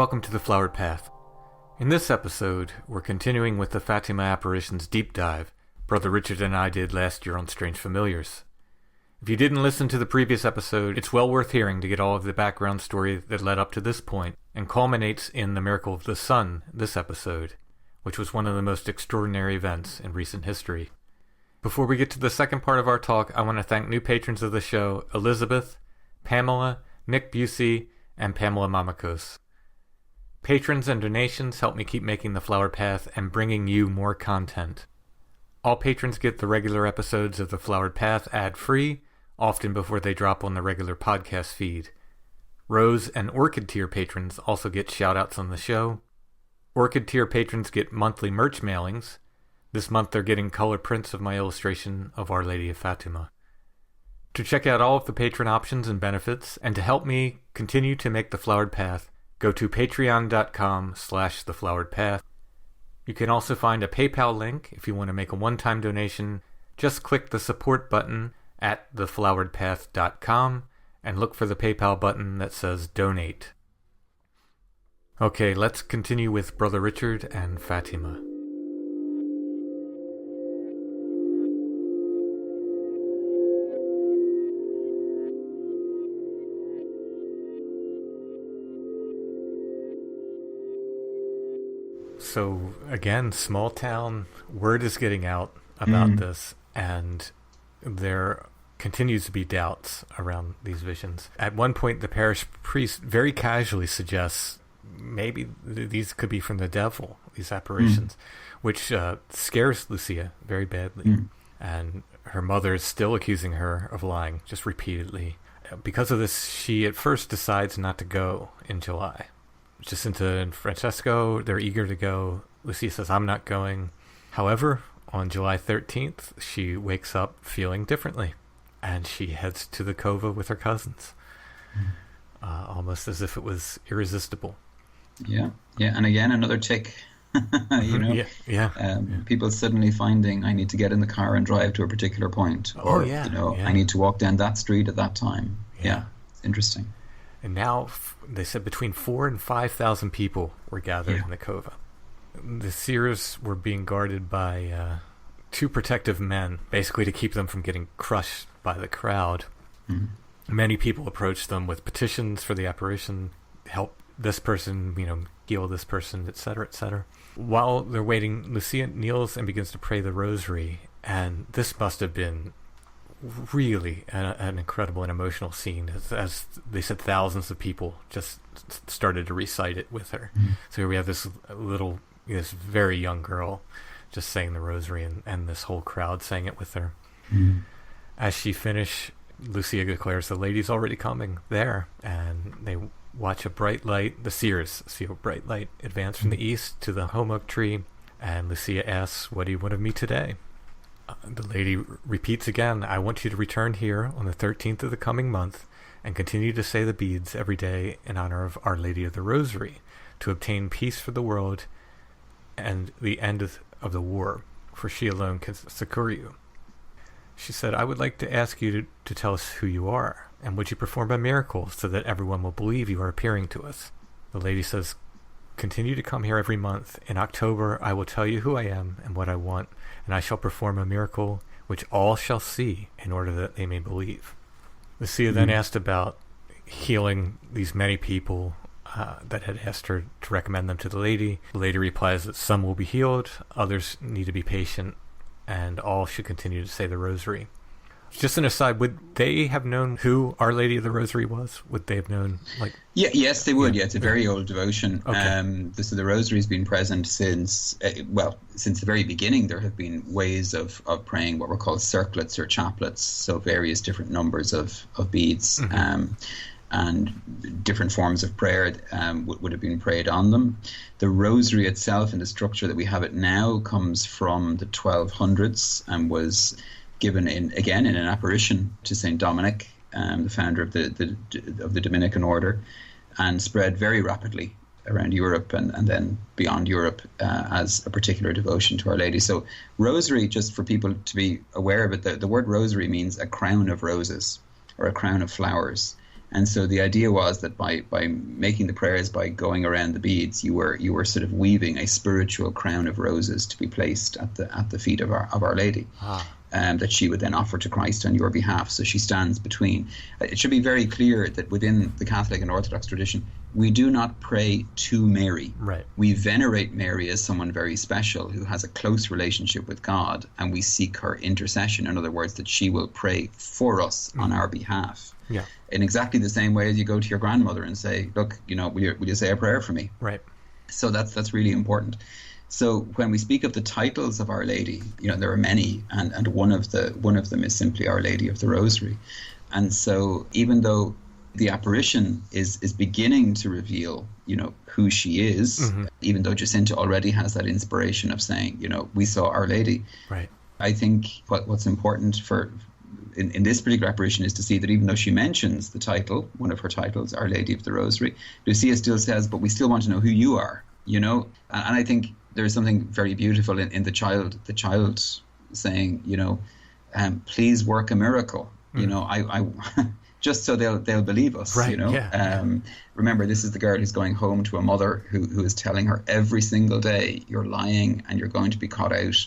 Welcome to the Flowered Path. In this episode, we're continuing with the Fatima Apparitions deep dive Brother Richard and I did last year on Strange Familiars. If you didn't listen to the previous episode, it's well worth hearing to get all of the background story that led up to this point, and culminates in the miracle of the sun this episode, which was one of the most extraordinary events in recent history. Before we get to the second part of our talk, I want to thank new patrons of the show, Elizabeth, Pamela, Nick Busey, and Pamela Mamakos. Patrons and donations help me keep making the Flowered Path and bringing you more content. All patrons get the regular episodes of the Flowered Path ad-free, often before they drop on the regular podcast feed. Rose and Orchid tier patrons also get shout-outs on the show. Orchid tier patrons get monthly merch mailings. This month they're getting color prints of my illustration of Our Lady of Fatima. To check out all of the patron options and benefits, and to help me continue to make the Flowered Path, go to patreon.com/thefloweredpath. You can also find a PayPal link if you want to make a one-time donation. Just click the support button at thefloweredpath.com and look for the PayPal button that says donate. Okay, let's continue with Brother Richard and Fatima. So, again, small town, word is getting out about this, and there continues to be doubts around these visions. At one point, the parish priest very casually suggests maybe these could be from the devil, these apparitions, which scares Lucia very badly. And her mother is still accusing her of lying, just repeatedly. Because of this, she at first decides not to go in July. Jacinta and Francesco, they're eager to go. Lucia says, I'm not going. However, on July 13th, she wakes up feeling differently, and she heads to the cova with her cousins, almost as if it was irresistible. Yeah, and again, another tick. People suddenly finding, I need to get in the car and drive to a particular point, or I need to walk down that street at that time. Yeah, it's interesting. And now, they said between 4,000 and 5,000 people were gathered in the cova. The seers were being guarded by two protective men, basically to keep them from getting crushed by the crowd. Many people approached them with petitions for the apparition, help this person, heal this person, etc., etc. While they're waiting, Lucia kneels and begins to pray the rosary, and this must have been really an incredible and emotional scene. As they said, thousands of people just started to recite it with her. So here we have this very young girl just saying the rosary, and this whole crowd saying it with her. As she finished, Lucia declares the lady's already coming there, and they watch a bright light. The seers see a bright light advance from the east to the home oak tree, and Lucia asks, "What do you want of me today?" The lady repeats again, "I want you to return here on the 13th of the coming month and continue to say the beads every day in honor of Our Lady of the Rosary, to obtain peace for the world and the end of the war, for she alone can succor you." She said, "I would like to ask you to tell us who you are, and would you perform a miracle so that everyone will believe you are appearing to us?" The lady says, "Continue to come here every month. In October, I will tell you who I am and what I want, and I shall perform a miracle which all shall see in order that they may believe." Lucia then asked about healing these many people that had asked her to recommend them to the lady. The lady replies that some will be healed, others need to be patient, and all should continue to say the rosary. Just an aside, would they have known who Our Lady of the Rosary was? Would they have known, Yes, they would. Yeah, it's a very old devotion. Okay. So the rosary's been present since the very beginning. There have been ways of praying what were called circlets or chaplets, so various different numbers of beads, and different forms of prayer would have been prayed on them. The rosary itself, in the structure that we have it now, comes from the 1200s and was given in an apparition to Saint Dominic, the founder of the Dominican order, and spread very rapidly around Europe and then beyond Europe as a particular devotion to Our Lady. So rosary, just for people to be aware of it, the word rosary means a crown of roses or a crown of flowers. And so the idea was that by making the prayers, by going around the beads, you were sort of weaving a spiritual crown of roses to be placed at the feet of Our Lady, that she would then offer to Christ on your behalf. So she stands between. It should be very clear that within the Catholic and Orthodox tradition, we do not pray to Mary. Right. We venerate Mary as someone very special who has a close relationship with God, and we seek her intercession. In other words, that she will pray for us on our behalf. Yeah. In exactly the same way as you go to your grandmother and say, look, will you say a prayer for me? Right. So that's really important. So when we speak of the titles of Our Lady, there are many, and one of them is simply Our Lady of the Rosary. And so even though the apparition is beginning to reveal, who she is, even though Jacinta already has that inspiration of saying, we saw Our Lady. Right. I think what's important in this particular apparition is to see that even though she mentions the title, one of her titles, Our Lady of the Rosary, Lucia still says, but we still want to know who you are, and I think there's something very beautiful in the child saying, please work a miracle, I just so they'll believe us, right, remember, this is the girl who's going home to a mother who is telling her every single day, you're lying and you're going to be caught out,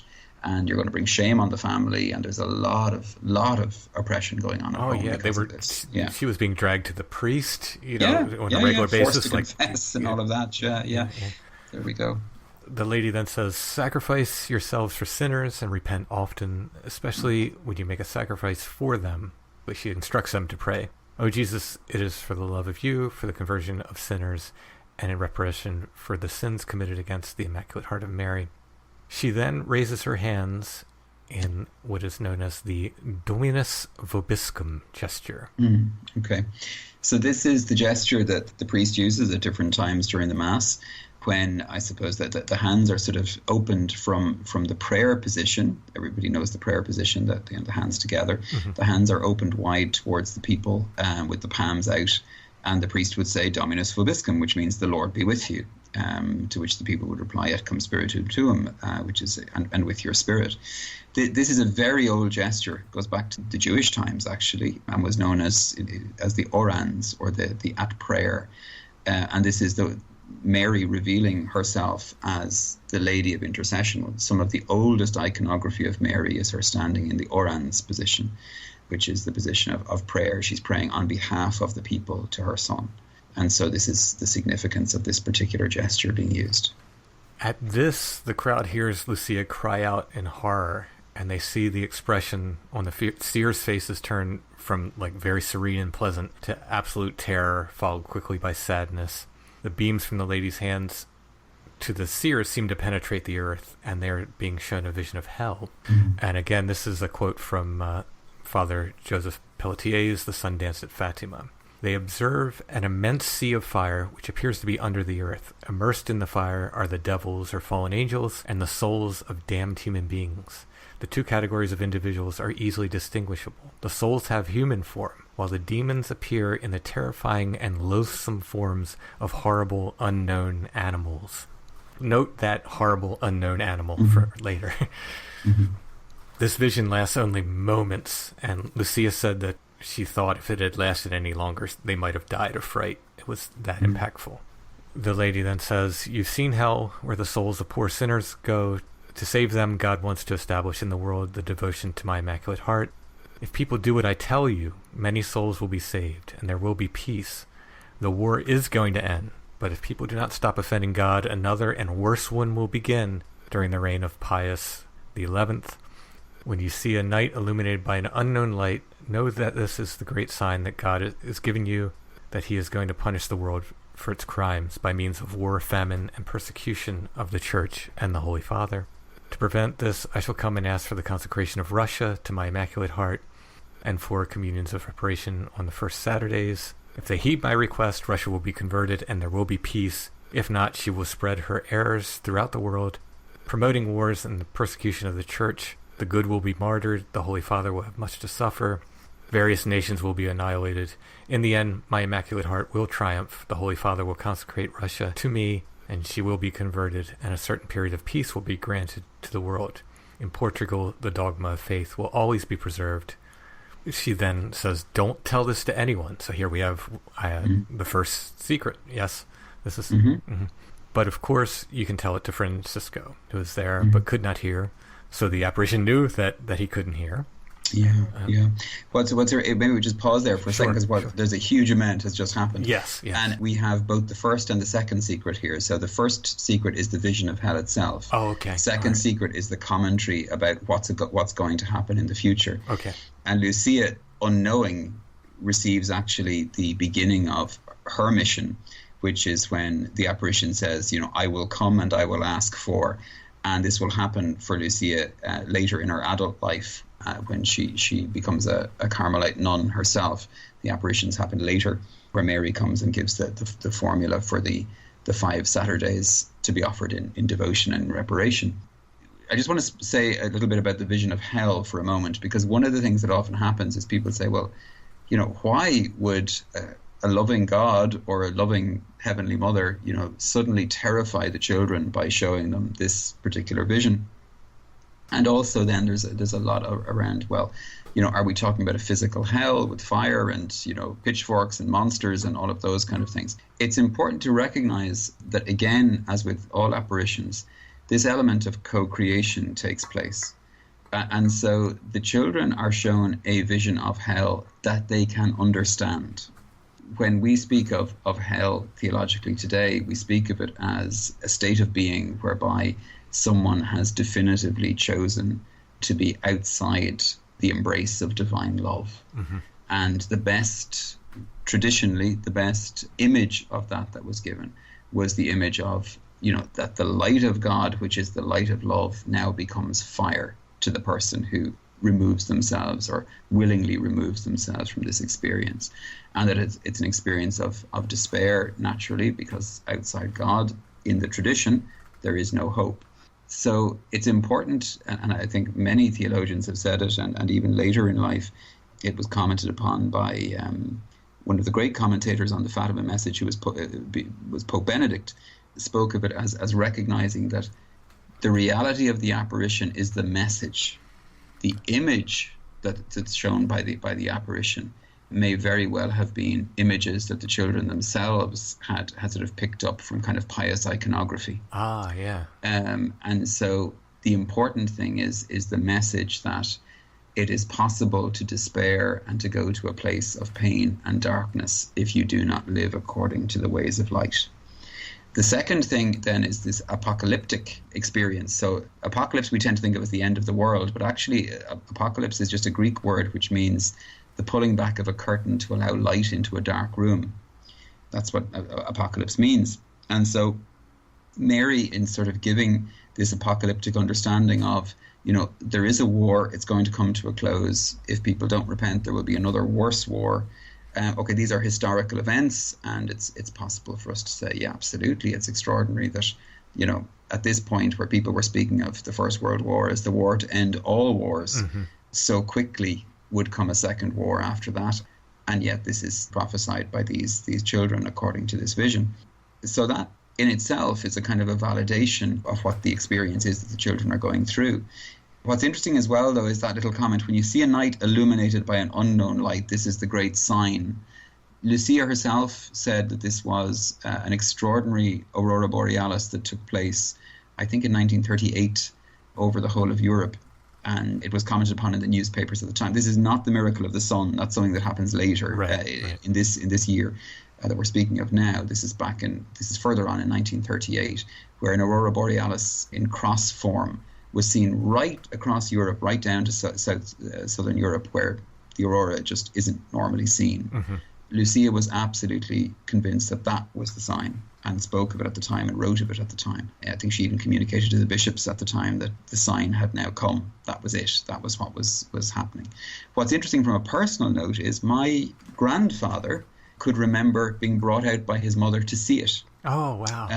and you're going to bring shame on the family, and there's a lot of oppression going on at home. She was being dragged to the priest, on a regular basis, forced to confess and all of that. Yeah. There we go. The lady then says, sacrifice yourselves for sinners and repent often, especially when you make a sacrifice for them. But she instructs them to pray. Oh Jesus, it is for the love of you, for the conversion of sinners, and in reparation for the sins committed against the Immaculate Heart of Mary. She then raises her hands in what is known as the Dominus Vobiscum gesture. Okay. So this is the gesture that the priest uses at different times during the Mass, when I suppose that the hands are sort of opened from the prayer position. Everybody knows the prayer position, that the hands together. The hands are opened wide towards the people with the palms out, and the priest would say Dominus Vobiscum, which means the Lord be with you. To which the people would reply, et cum spiritu tuum, which is, and with your spirit. This is a very old gesture. It goes back to the Jewish times, actually, and was known as the orans, or the at prayer. And this is Mary revealing herself as the Lady of Intercession. Some of the oldest iconography of Mary is her standing in the orans position, which is the position of prayer. She's praying on behalf of the people to her Son. And so this is the significance of this particular gesture being used. At this, the crowd hears Lucia cry out in horror, and they see the expression on the seers' faces turn from very serene and pleasant to absolute terror, followed quickly by sadness. The beams from the lady's hands to the seers seem to penetrate the earth, and they're being shown a vision of hell. And again, this is a quote from Father Joseph Pelletier's The Sun Danced at Fatima. They observe an immense sea of fire which appears to be under the earth. Immersed in the fire are the devils or fallen angels and the souls of damned human beings. The two categories of individuals are easily distinguishable. The souls have human form, while the demons appear in the terrifying and loathsome forms of horrible unknown animals. Note that horrible unknown animal for later. This vision lasts only moments, and Lucia said that she thought if it had lasted any longer, they might have died of fright. It was that impactful. The lady then says, you've seen hell, where the souls of poor sinners go. To save them, God wants to establish in the world the devotion to my Immaculate Heart. If people do what I tell you, many souls will be saved, and there will be peace. The war is going to end, but if people do not stop offending God, another and worse one will begin during the reign of Pius XI. When you see a night illuminated by an unknown light, know that this is the great sign that God is giving you, that he is going to punish the world for its crimes by means of war, famine, and persecution of the Church and the Holy Father. To prevent this, I shall come and ask for the consecration of Russia to my Immaculate Heart, and for communions of reparation on the first Saturdays. If they heed my request, Russia will be converted and there will be peace. If not, she will spread her errors throughout the world, promoting wars and the persecution of the Church. The good will be martyred, the Holy Father will have much to suffer, various nations will be annihilated. In the end, my Immaculate Heart will triumph, the Holy Father will consecrate Russia to me, and she will be converted, and a certain period of peace will be granted to the world. In Portugal, the dogma of faith will always be preserved. she then says, "Don't tell this to anyone." So here we have the first secret. Yes, this is. But of course, you can tell it to Francisco, who was there but could not hear. So the apparition knew that he couldn't hear. Yeah. Maybe we just pause there for a second, because there's a huge amount has just happened. Yes. And we have both the first and the second secret here. So the first secret is the vision of hell itself. Oh, okay. Second secret is the commentary about what's going to happen in the future. Okay. And Lucia, unknowing, receives actually the beginning of her mission, which is when the apparition says, "I will come and I will ask for," and this will happen for Lucia later in her adult life. When she becomes a Carmelite nun herself. The apparitions happen later, where Mary comes and gives the formula for the 5 Saturdays to be offered in devotion and reparation. I just want to say a little bit about the vision of hell for a moment, because one of the things that often happens is people say, well, why would a loving God or a loving Heavenly Mother, suddenly terrify the children by showing them this particular vision? And also then there's a lot around, well, are we talking about a physical hell with fire and, pitchforks and monsters and all of those kind of things? It's important to recognize that, again, as with all apparitions, this element of co-creation takes place. And so the children are shown a vision of hell that they can understand. When we speak of hell theologically today, we speak of it as a state of being whereby someone has definitively chosen to be outside the embrace of divine love. And traditionally, the best image of that was given was the image of, that the light of God, which is the light of love, now becomes fire to the person who removes themselves or willingly removes themselves from this experience. And that it's an experience of despair, naturally, because outside God, in the tradition, there is no hope. So it's important, and I think many theologians have said it, and even later in life, it was commented upon by one of the great commentators on the Fatima message, who was Pope Benedict, spoke of it as recognizing that the reality of the apparition is the message. The image that's shown by the apparition may very well have been images that the children themselves had sort of picked up from kind of pious iconography. Yeah. And so the important thing is the message that it is possible to despair and to go to a place of pain and darkness if you do not live according to the ways of light. The second thing then is this apocalyptic experience. So apocalypse we tend to think of as the end of the world, but actually apocalypse is just a Greek word which means the pulling back of a curtain to allow light into a dark room. That's what apocalypse means. And so Mary, in sort of giving this apocalyptic understanding of, there is a war, it's going to come to a close. If people don't repent, there will be another worse war. These are historical events, and it's possible for us to say, yeah, absolutely, it's extraordinary that, at this point where people were speaking of the First World War as the war to end all wars, so quickly would come a second war after that, and yet this is prophesied by these children according to this vision. So that in itself is a kind of a validation of what the experience is that the children are going through. What's interesting as well, though, is that little comment, when you see a night illuminated by an unknown light, this is the great sign. Lucia herself said that this was an extraordinary aurora borealis that took place, I think in 1938, over the whole of Europe. And it was commented upon in the newspapers at the time. This is not the miracle of the sun. That's something that happens later in this year that we're speaking of now. This is further on in 1938, where an aurora borealis in cross form was seen right across Europe, right down to southern Europe, where the aurora just isn't normally seen. Lucia was absolutely convinced that was the sign, and spoke of it at the time and wrote of it at the time. I think she even communicated to the bishops at the time that the sign had now come. That was it. That was what was happening. What's interesting from a personal note is my grandfather could remember being brought out by his mother to see it. Oh, wow.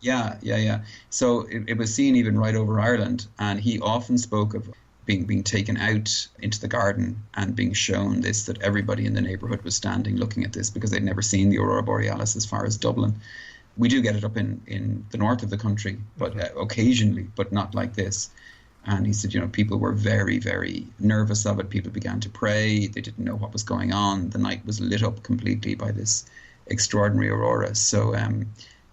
Yeah. So it was seen even right over Ireland, and he often spoke of being taken out into the garden and being shown this, that everybody in the neighbourhood was standing looking at this because they'd never seen the aurora borealis as far as Dublin. We do get it up in the north of the country, but occasionally, but not like this. And he said, people were very, very nervous of it. People began to pray. They didn't know what was going on. The night was lit up completely by this extraordinary aurora. So,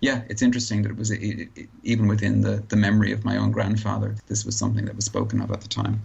it's interesting that it was even within the memory of my own grandfather, this was something that was spoken of at the time.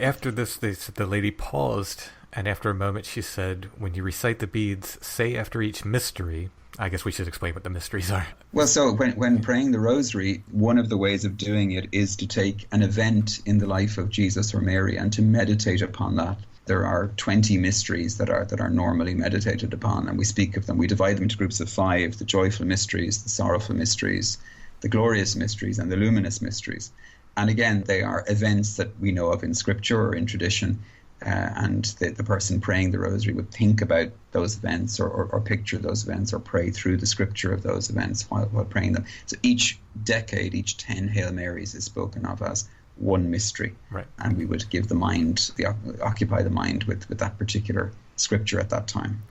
After this, the lady paused, and after a moment she said, when you recite the beads, say after each mystery. I guess we should explain what the mysteries are. Well, so when praying the rosary, one of the ways of doing it is to take an event in the life of Jesus or Mary and to meditate upon that. There are 20 mysteries that are normally meditated upon, and we speak of them. We divide them into groups of 5: the joyful mysteries, the sorrowful mysteries, the glorious mysteries, and the luminous mysteries. And again, they are events that we know of in scripture or in tradition, and the person praying the rosary would think about those events or picture those events or pray through the scripture of those events while praying them. So each decade, each 10 Hail Marys is spoken of as one mystery. Right. And we would give occupy the mind with that particular scripture at that time.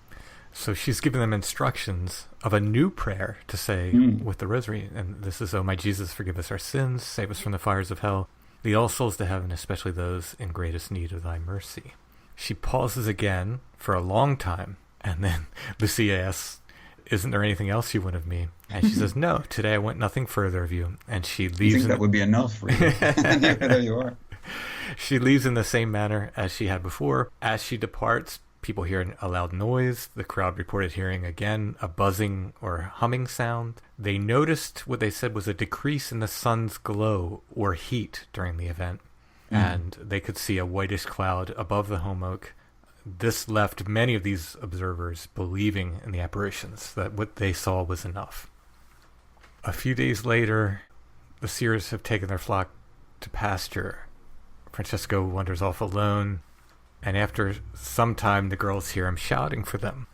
So she's giving them instructions of a new prayer to say with the rosary. And this is, "Oh, my Jesus, forgive us our sins, save us from the fires of hell. Lead all souls to heaven, especially those in greatest need of thy mercy." She pauses again for a long time. And then Lucia asks, "Isn't there anything else you want of me?" And she says, "No, today I want nothing further of you." And she leaves. I think that would be enough, really. There you are. She leaves in the same manner as she had before. As she departs, people hear a loud noise. The crowd reported hearing again a buzzing or humming sound. They noticed what they said was a decrease in the sun's glow or heat during the event. And they could see a whitish cloud above the home oak. This left many of these observers believing in the apparitions, that what they saw was enough. A few days later, the seers have taken their flock to pasture. Francesco wanders off alone, and after some time the girls hear him shouting for them.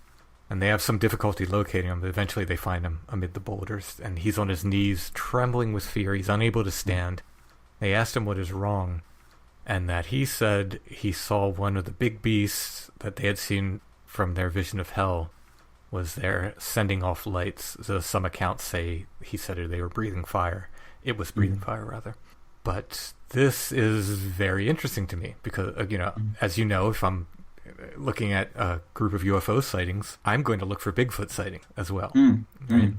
And they have some difficulty locating him, but eventually they find him amid the boulders, and he's on his knees, trembling with fear. He's unable to stand. They asked him what is wrong, and that he said he saw one of the big beasts that they had seen from their vision of hell was there sending off lights. So some accounts say he said they were breathing fire. It was breathing fire, rather. But this is very interesting to me because, as you know, if I'm looking at a group of UFO sightings, I'm going to look for Bigfoot sighting as well. Right?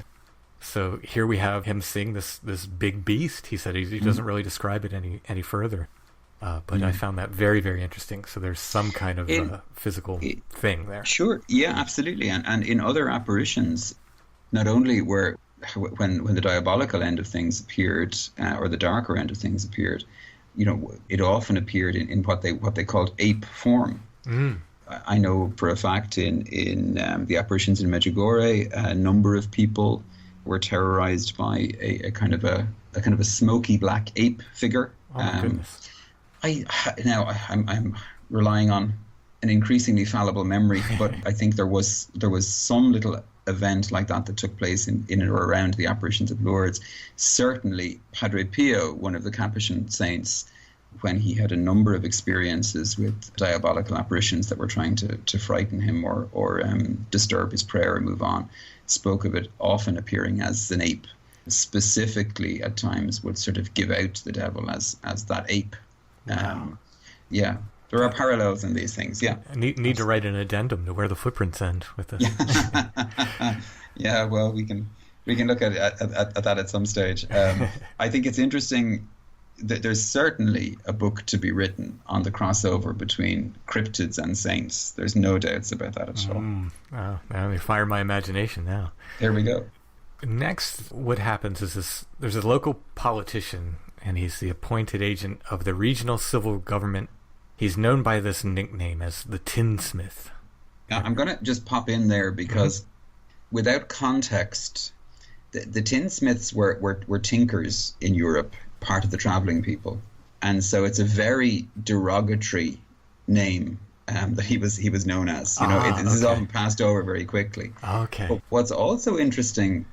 So here we have him seeing this big beast. He said he doesn't really describe it any further. But I found that very, very interesting. So there's some kind of physical thing there. Sure. Yeah, absolutely. And in other apparitions, not only were when the diabolical end of things appeared, or the darker end of things appeared, it often appeared in what they called ape form. I know for a fact in the apparitions in Medjugorje, a number of people were terrorized by a kind of a smoky black ape figure. Oh my goodness. I'm relying on an increasingly fallible memory, but I think there was some little event like that took place in or around the apparitions of Lourdes. Certainly, Padre Pio, one of the Capuchin saints, when he had a number of experiences with diabolical apparitions that were trying to frighten him or disturb his prayer and move on, spoke of it often appearing as an ape. Specifically, at times, would sort of give out the devil as that ape. Wow. There are parallels in these things. Yeah, I need to write an addendum to where the footprints end with this. Yeah, well, we can look at that at some stage. I think it's interesting that there's certainly a book to be written on the crossover between cryptids and saints. There's no doubts about that at all. Wow, now you fire my imagination now. There we go. Next, what happens is there's a local politician, and he's the appointed agent of the regional civil government. He's known by this nickname as the Tinsmith. Now, I'm going to just pop in there because without context, the tinsmiths were tinkers in Europe, part of the traveling people. And so it's a very derogatory name that he was known as. This is often passed over very quickly. Okay. But what's also interesting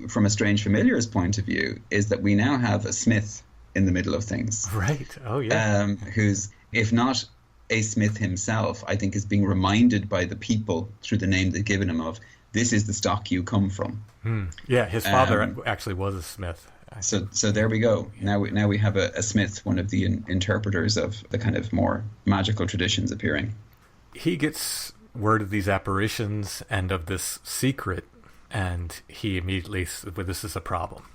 from a strange familiar's point of view is that we now have a smith in the middle of things. Right. Oh, yeah. Who's, if not a smith himself, I think is being reminded by the people through the name they've given him of, this is the stock you come from. Yeah, his father actually was a smith. So there we go. Now we have a Smith, one of the interpreters of the kind of more magical traditions, appearing. He gets word of these apparitions and of this secret, and he immediately says, well, this is a problem.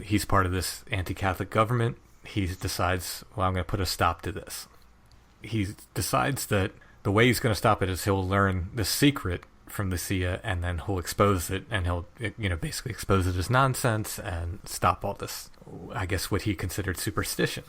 He's part of this anti-Catholic government. He decides, well, I'm going to put a stop to this. He decides that the way he's going to stop it is he'll learn the secret from Lucia, and then he'll expose it, and he'll, basically expose it as nonsense and stop all this, I guess, what he considered superstition.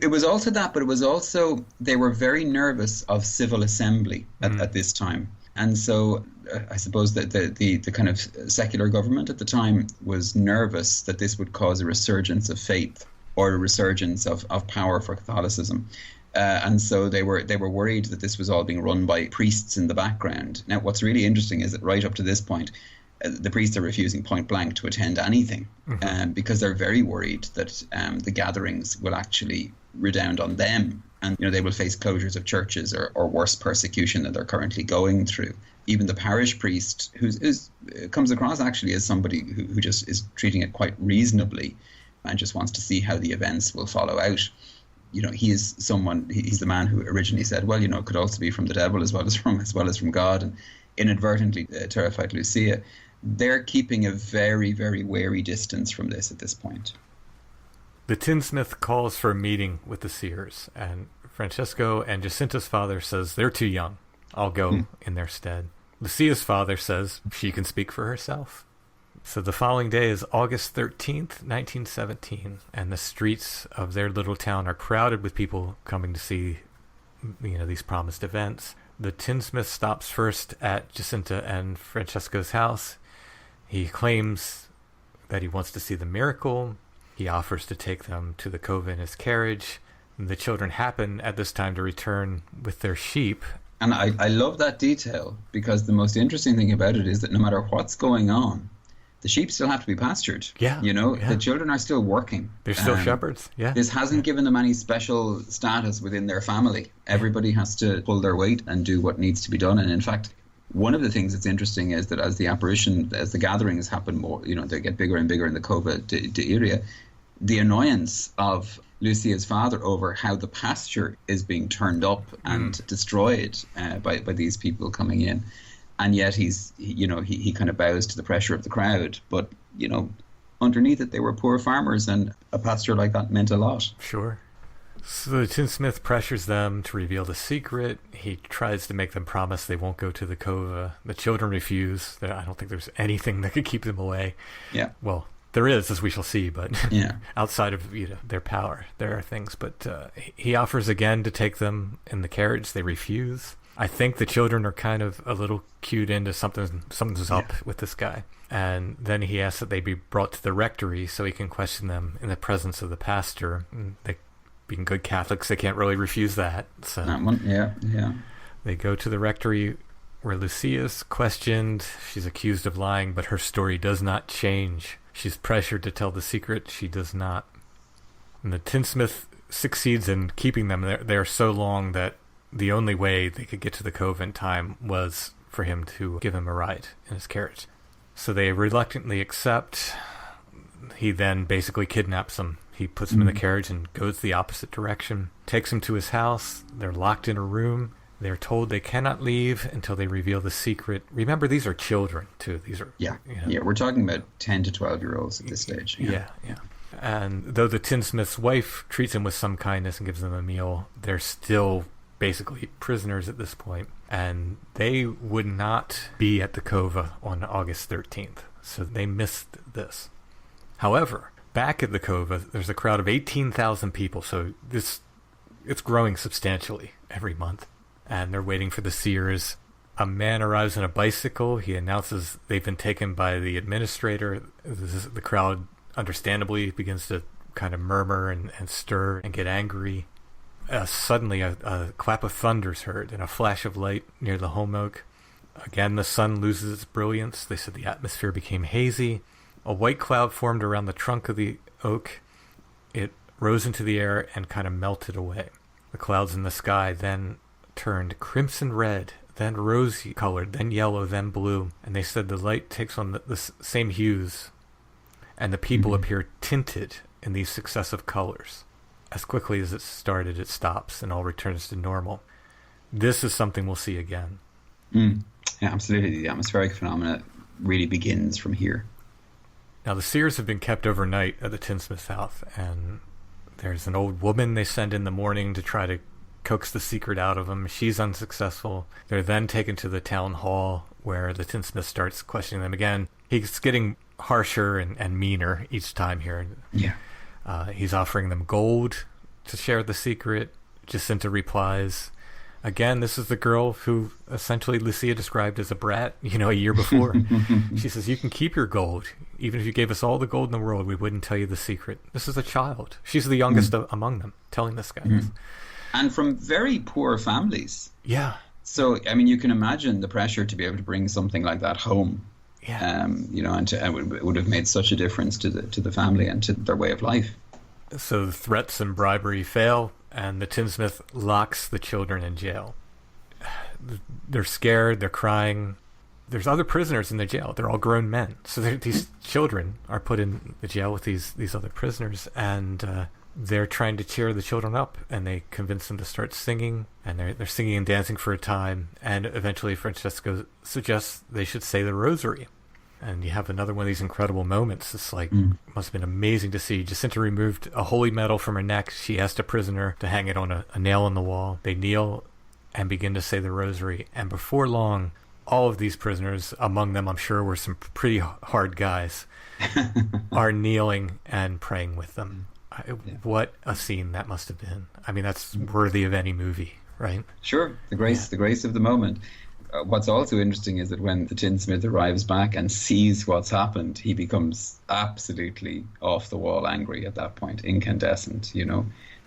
It was also that, but it was also, they were very nervous of civil assembly at this time. And so I suppose that the kind of secular government at the time was nervous that this would cause a resurgence of faith or a resurgence of power for Catholicism. And so they were worried that this was all being run by priests in the background. Now, what's really interesting is that right up to this point, the priests are refusing point blank to attend anything because they're very worried that the gatherings will actually redound on them, and they will face closures of churches or worse persecution than they're currently going through. Even the parish priest, who comes across actually as somebody who just is treating it quite reasonably and just wants to see how the events will follow out. He's the man who originally said, well, it could also be from the devil as well as from God, and inadvertently terrified Lucia. They're keeping a very, very wary distance from this at this point. The tinsmith calls for a meeting with the seers, and Francesco and Jacinta's father says they're too young. I'll go in their stead. Lucia's father says she can speak for herself. So the following day is August 13th, 1917, and the streets of their little town are crowded with people coming to see, these promised events. The tinsmith stops first at Jacinta and Francesco's house. He claims that he wants to see the miracle. He offers to take them to the cove in his carriage. The children happen at this time to return with their sheep. And I love that detail, because the most interesting thing about it is that no matter what's going on, the sheep still have to be pastured. Yeah. The children are still working. They're still shepherds. Yeah. This hasn't given them any special status within their family. Everybody has to pull their weight and do what needs to be done. And in fact, one of the things that's interesting is that as the gatherings happen more, they get bigger and bigger in the Cova d'Iria, the annoyance of Lucia's father over how the pasture is being turned up and destroyed by these people coming in. And yet he kind of bows to the pressure of the crowd. But, underneath it, they were poor farmers, and a pasture like that meant a lot. Sure. So the tinsmith pressures them to reveal the secret. He tries to make them promise they won't go to the cova. The children refuse. I don't think there's anything that could keep them away. Yeah. Well, there is, as we shall see, but outside of their power, there are things. But he offers again to take them in the carriage. They refuse. I think the children are kind of a little cued into something's up with this guy. And then he asks that they be brought to the rectory so he can question them in the presence of the pastor. And they, being good Catholics, they can't really refuse that. So that one, yeah. They go to the rectory where Lucia's questioned. She's accused of lying, but her story does not change. She's pressured to tell the secret. She does not. And the tinsmith succeeds in keeping them there so long that the only way they could get to the cove in time was for him to give him a ride in his carriage. So they reluctantly accept. He then basically kidnaps them. He puts them in the carriage and goes the opposite direction, takes them to his house. They're locked in a room. They're told they cannot leave until they reveal the secret. Remember, these are children, too. These are we're talking about 10 to 12-year-olds at this stage. Yeah. And though the tinsmith's wife treats them with some kindness and gives them a meal, they're still basically prisoners at this point, and they would not be at the cova on August 13th, so they missed this. However, back at the cova, there's a crowd of 18,000 people, so it's growing substantially every month, and they're waiting for the seers. A man arrives on a bicycle. He announces they've been taken by the administrator. The crowd understandably begins to kind of murmur and stir and get angry. Suddenly a clap of thunder is heard and a flash of light near the holm oak. Again, the sun loses its brilliance. They said the atmosphere became hazy. A white cloud formed around the trunk of the oak. It rose into the air and kind of melted away. The clouds in the sky then turned crimson red, then rose-colored, then yellow, then blue. And they said the light takes on the same hues and the people appear tinted in these successive colors. As quickly as it started, it stops and all returns to normal. This is something we'll see again. Yeah, absolutely. The atmospheric phenomena really begins from here. Now, the seers have been kept overnight at the tinsmith's house, and there's an old woman they send in the morning to try to coax the secret out of them. She's unsuccessful. They're then taken to the town hall, where the tinsmith starts questioning them again. He's getting harsher and meaner each time here. Yeah. He's offering them gold to share the secret. Jacinta replies, again, this is the girl who essentially Lucia described as a brat, a year before. She says, you can keep your gold. Even if you gave us all the gold in the world, we wouldn't tell you the secret. This is a child. She's the youngest among them, telling this guy this. And from very poor families. Yeah. So, I mean, you can imagine the pressure to be able to bring something like that home. Yeah. And it would have made such a difference to the family and to their way of life. So the threats and bribery fail, and the tinsmith locks the children in jail. They're scared, they're crying. There's other prisoners in the jail. They're all grown men. So these children are put in the jail with these other prisoners, and they're trying to cheer the children up, and they convince them to start singing, and they're singing and dancing for a time, and eventually Francesco suggests they should say the rosary. And you have another one of these incredible moments. It's like, must have been amazing to see. Jacinta removed a holy medal from her neck. She asked a prisoner to hang it on a nail on the wall. They kneel and begin to say the rosary. And before long, all of these prisoners, among them I'm sure were some pretty hard guys, are kneeling and praying with them. What a scene that must have been. I mean, that's worthy of any movie, right? Sure, the grace of the moment. What's also interesting is that when the tinsmith arrives back and sees what's happened, he becomes absolutely off the wall angry at that point, incandescent.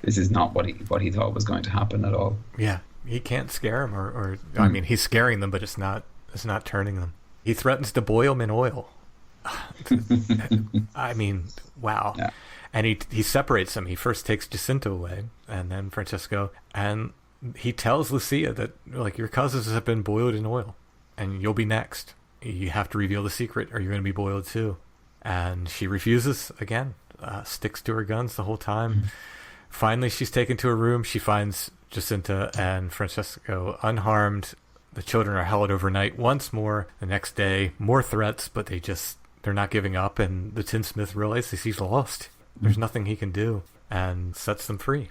This is not what he thought was going to happen at all. Yeah, he can't scare him, or I mean, he's scaring them, but it's not turning them. He threatens to boil them in oil. I mean, wow. Yeah. And he separates them. He first takes Jacinta away, and then Francesco, and he tells Lucia that, like, your cousins have been boiled in oil, and you'll be next. You have to reveal the secret, or you're going to be boiled too. And she refuses again, sticks to her guns the whole time. Finally, she's taken to a room. She finds Jacinta and Francesco unharmed. The children are held overnight once more. The next day, more threats, but they're not giving up, and the tinsmith realizes he's lost. There's nothing he can do, and sets them free.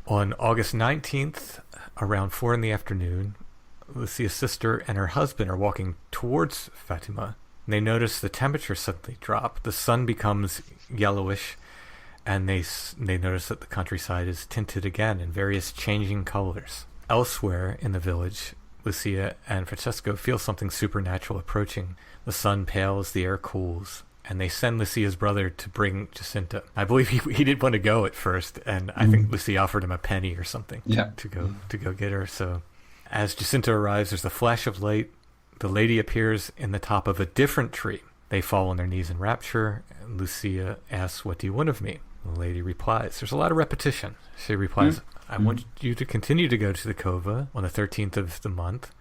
On August 19th, around 4 in the afternoon, Lucia's sister and her husband are walking towards Fatima. They notice the temperature suddenly drop. The sun becomes yellowish, and they notice that the countryside is tinted again in various changing colors. Elsewhere in the village, Lucia and Francesco feel something supernatural approaching. The sun pales, the air cools, and they send Lucia's brother to bring Jacinta. I believe he didn't want to go at first, and I think Lucia offered him a penny or something to go get her. So as Jacinta arrives, there's a flash of light. The lady appears in the top of a different tree. They fall on their knees in rapture, and Lucia asks, "What do you want of me?" The lady replies, there's a lot of repetition. She replies, I want you to continue to go to the cova on the 13th of the month,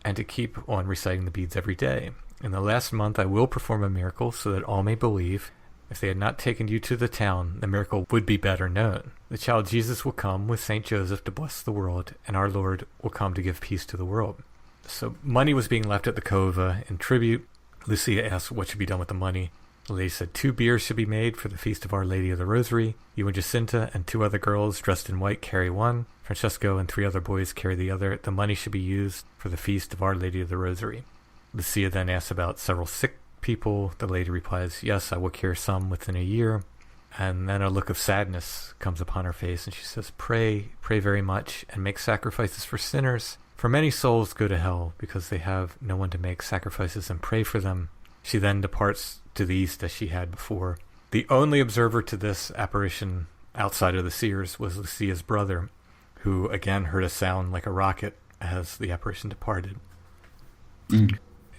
and to keep on reciting the beads every day. In the last month I will perform a miracle so that all may believe. If they had not taken you to the town, the miracle would be better known. The child Jesus will come with Saint Joseph to bless the world, and our Lord will come to give peace to the world. So money was being left at the cova in tribute. Lucia asked what should be done with the money. The lady said 2 beers should be made for the feast of Our Lady of the Rosary. You and Jacinta and 2 other girls dressed in white carry one. Francesco and 3 other boys carry the other. The money should be used for the feast of Our Lady of the Rosary. Lucia then asks about several sick people. The lady replies, yes, I will cure some within a year. And then a look of sadness comes upon her face, and she says, pray very much, and make sacrifices for sinners. For many souls go to hell because they have no one to make sacrifices and pray for them. She then departs to the east as she had before. The only observer to this apparition outside of the seers was Lucia's brother, who again heard a sound like a rocket as the apparition departed.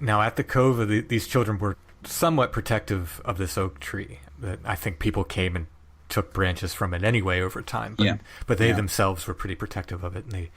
Now at the cove, these children were somewhat protective of this oak tree. That I think people came and took branches from it anyway over time. But they themselves were pretty protective of it, and they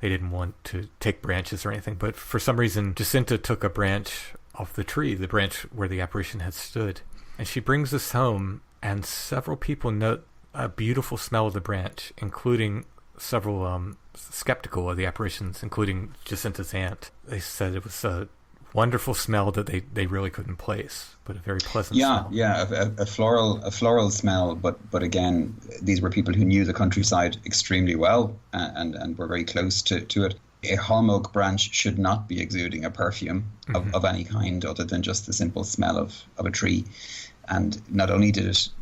didn't want to take branches or anything. But for some reason, Jacinta took a branch off the tree, the branch where the apparition had stood, And she brings this home, and several people note a beautiful smell of the branch, including several skeptical of the apparitions, including Jacinta's aunt. They said it was a wonderful smell that they really couldn't place, but a very pleasant smell. A floral smell, but again, these were people who knew the countryside extremely well and were very close to it. A holm oak branch should not be exuding a perfume of any kind other than just the simple smell of a tree. And not only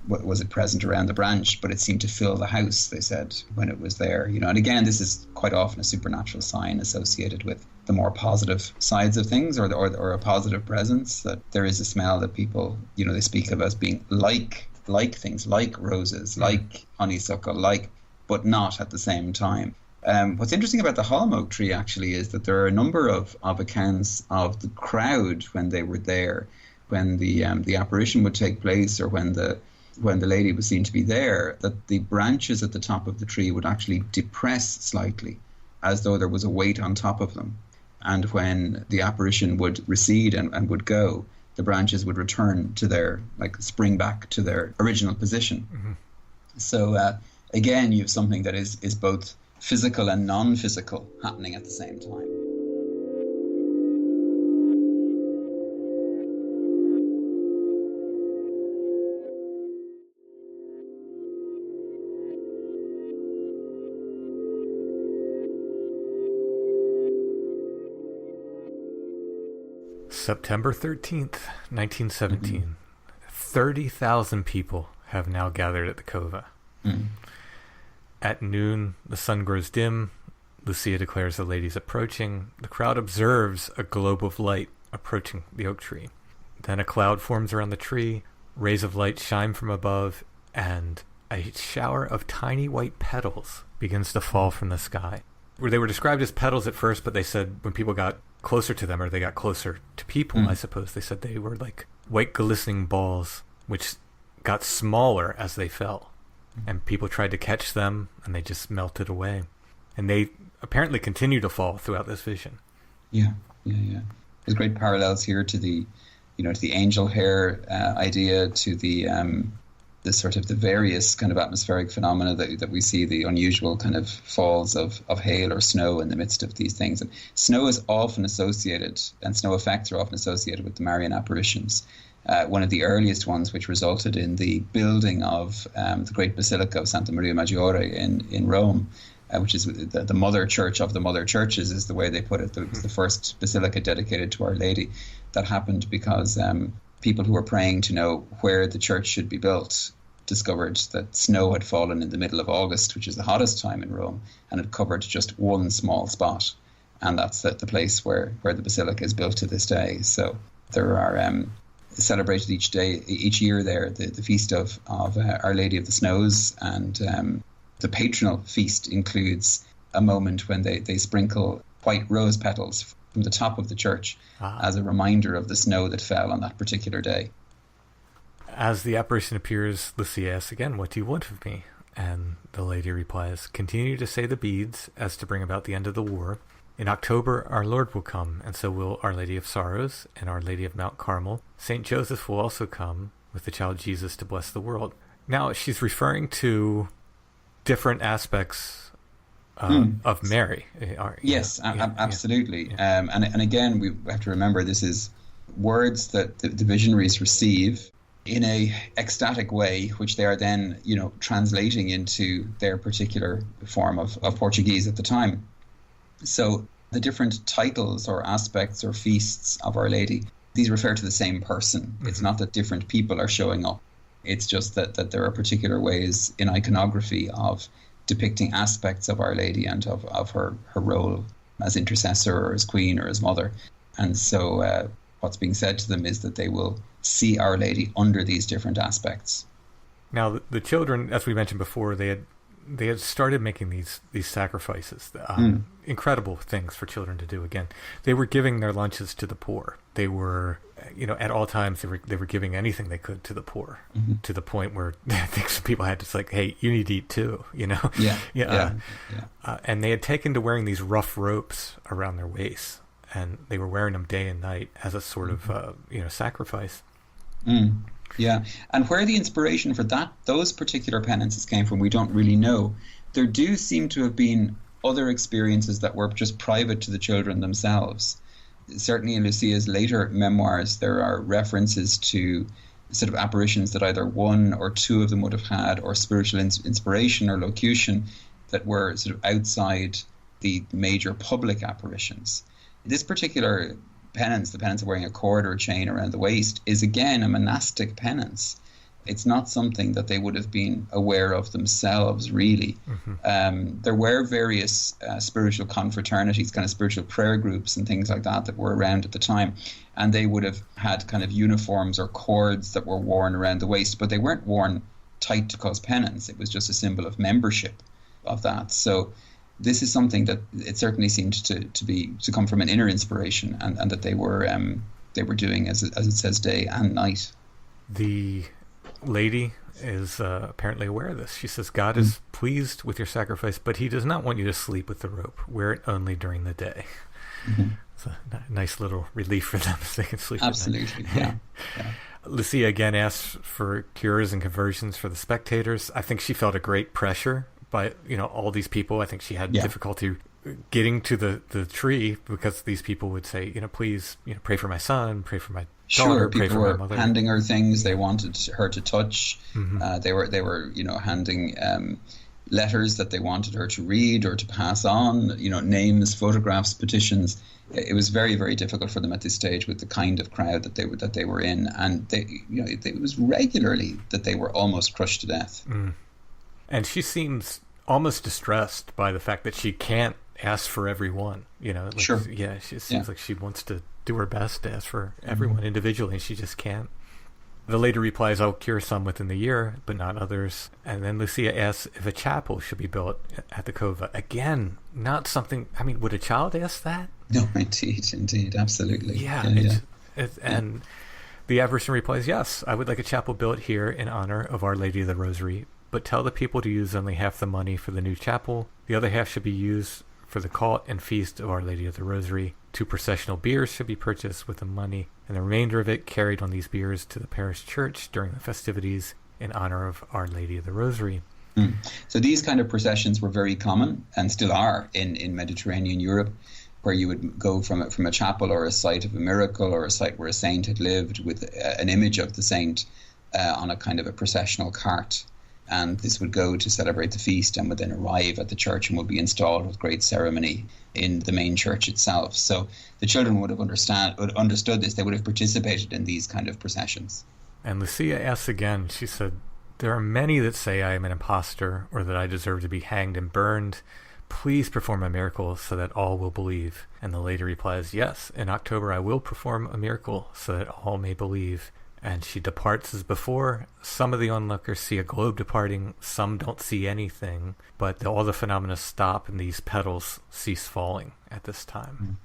was it present around the branch, but it seemed to fill the house, they said, when it was there. And again, this is quite often a supernatural sign associated with the more positive sides of things, or a positive presence, that there is a smell that people, they speak of as being like things, like roses, like honeysuckle, but not at the same time. What's interesting about the holm oak tree actually is that there are a number of accounts of the crowd when they were there, when the apparition would take place, or when the lady was seen to be there, that the branches at the top of the tree would actually depress slightly, as though there was a weight on top of them. And when the apparition would recede and would go, the branches would return to spring back to their original position. Mm-hmm. So again, you have something that is both physical and non-physical happening at the same time. September 13th, 1917. 30,000 people have now gathered at the Cova. Mm-hmm. At noon, the sun grows dim. Lucia declares the lady's approaching. The crowd observes a globe of light approaching the oak tree. Then a cloud forms around the tree. Rays of light shine from above, and a shower of tiny white petals begins to fall from the sky. They were described as petals at first, but they said when people got closer to them, or they got closer to people, I suppose, they said they were like white glistening balls, which got smaller as they fell. And people tried to catch them, and they just melted away. And they apparently continue to fall throughout this vision. Yeah. There's great parallels here to the, to the angel hair idea, to the sort of the various kind of atmospheric phenomena that we see, the unusual kind of falls of hail or snow in the midst of these things. And snow is often associated, and snow effects are often associated with the Marian apparitions. One of the earliest ones, which resulted in the building of the great Basilica of Santa Maria Maggiore in Rome, which is the mother church of the mother churches, is the way they put it. It was the first basilica dedicated to Our Lady. That happened because people who were praying to know where the church should be built discovered that snow had fallen in the middle of August, which is the hottest time in Rome, and it covered just one small spot. And that's the place where the basilica is built to this day. So there are celebrated each year there, the feast of Our Lady of the Snows, and the patronal feast includes a moment when they sprinkle white rose petals from the top of the church as a reminder of the snow that fell on that particular day. As the apparition appears, Lucia asks again, "What do you want of me?" And the lady replies, "Continue to say the beads as to bring about the end of the war. In October, our Lord will come, and so will Our Lady of Sorrows and Our Lady of Mount Carmel. Saint Joseph will also come with the child Jesus to bless the world." Now, she's referring to different aspects of Mary. Yes, absolutely. Yeah. And again, we have to remember this is words that the visionaries receive in a ecstatic way, which they are then, translating into their particular form of Portuguese at the time. So the different titles or aspects or feasts of Our Lady, these refer to the same person. Mm-hmm. It's not that different people are showing up. It's just that there are particular ways in iconography of depicting aspects of Our Lady and of her role as intercessor or as queen or as mother. And so what's being said to them is that they will see Our Lady under these different aspects. Now, the children, as we mentioned before, they had started making these sacrifices, incredible things for children to do. Again, they were giving their lunches to the poor. They were, at all times they were giving anything they could to the poor, to the point where I think some people had to say, "Hey, you need to eat too," Yeah. And they had taken to wearing these rough ropes around their waists, and they were wearing them day and night as a sort of sacrifice. Yeah. And where the inspiration for those particular penances came from, we don't really know. There do seem to have been other experiences that were just private to the children themselves. Certainly in Lucia's later memoirs, there are references to sort of apparitions that either one or two of them would have had, or spiritual inspiration or locution that were sort of outside the major public apparitions. This particular penance, the penance of wearing a cord or a chain around the waist, is again a monastic penance. It's not something that they would have been aware of themselves, really. There were various spiritual confraternities, kind of spiritual prayer groups and things like that were around at the time. And they would have had kind of uniforms or cords that were worn around the waist, but they weren't worn tight to cause penance. It was just a symbol of membership of that. So this is something that it certainly seemed to come from an inner inspiration, and that they were doing, as it says, day and night. The lady is apparently aware of this. She says, God is pleased with your sacrifice, but he does not want you to sleep with the rope. Wear it only during the day. It's a nice little relief for them so they can sleep. Absolutely, yeah. Lucia again asks for cures and conversions for the spectators. I think she felt a great pressure by all these people. I think she had difficulty getting to the tree, because these people would say, please, pray for my son, pray for my daughter, pray for my mother. People were handing her things they wanted her to touch. They were handing letters that they wanted her to read or to pass on, names, photographs, petitions. It was very, very difficult for them at this stage with the kind of crowd that they were in, and it was regularly that they were almost crushed to death. And she seems almost distressed by the fact that she can't ask for everyone. Sure. Yeah, she seems like she wants to do her best to ask for everyone individually, and she just can't. The lady replies, I'll cure some within the year, but not others. And then Lucia asks if a chapel should be built at the cova. Again, not something, would a child ask that? No, indeed, absolutely. Yeah. And the apparition replies, yes, I would like a chapel built here in honor of Our Lady of the Rosary, but tell the people to use only half the money for the new chapel. The other half should be used for the cult and feast of Our Lady of the Rosary. 2 processional biers should be purchased with the money, and the remainder of it carried on these biers to the parish church during the festivities in honor of Our Lady of the Rosary. So these kind of processions were very common, and still are, in Mediterranean Europe, where you would go from a chapel or a site of a miracle or a site where a saint had lived with an image of the saint on a kind of a processional cart. And this would go to celebrate the feast and would then arrive at the church and would be installed with great ceremony in the main church itself. So the children would have understood this. They would have participated in these kind of processions. And Lucia asks again, she said, there are many that say I am an impostor or that I deserve to be hanged and burned. Please perform a miracle so that all will believe. And the lady replies, yes, in October I will perform a miracle so that all may believe. And she departs as before. Some of the onlookers see a globe departing. Some don't see anything. But all the phenomena stop and these petals cease falling at this time.